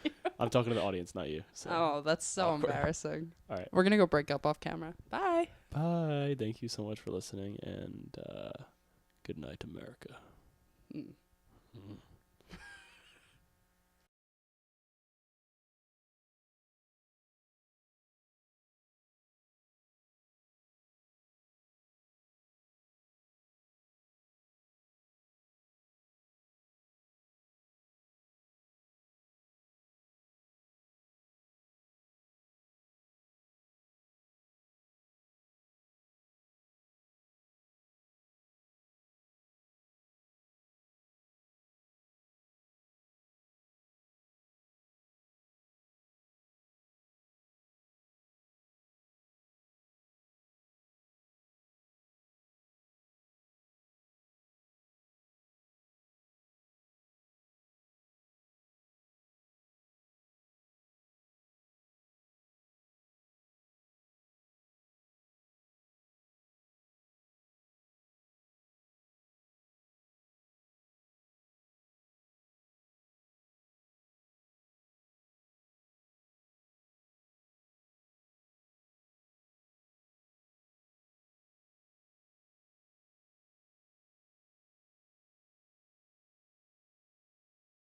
you. I'm talking to the audience, not you. So. Oh, that's so Awkward. Embarrassing. All right. We're gonna go break up off camera. Bye. Bye. Thank you so much for listening, and good night, America. Mm. Mm.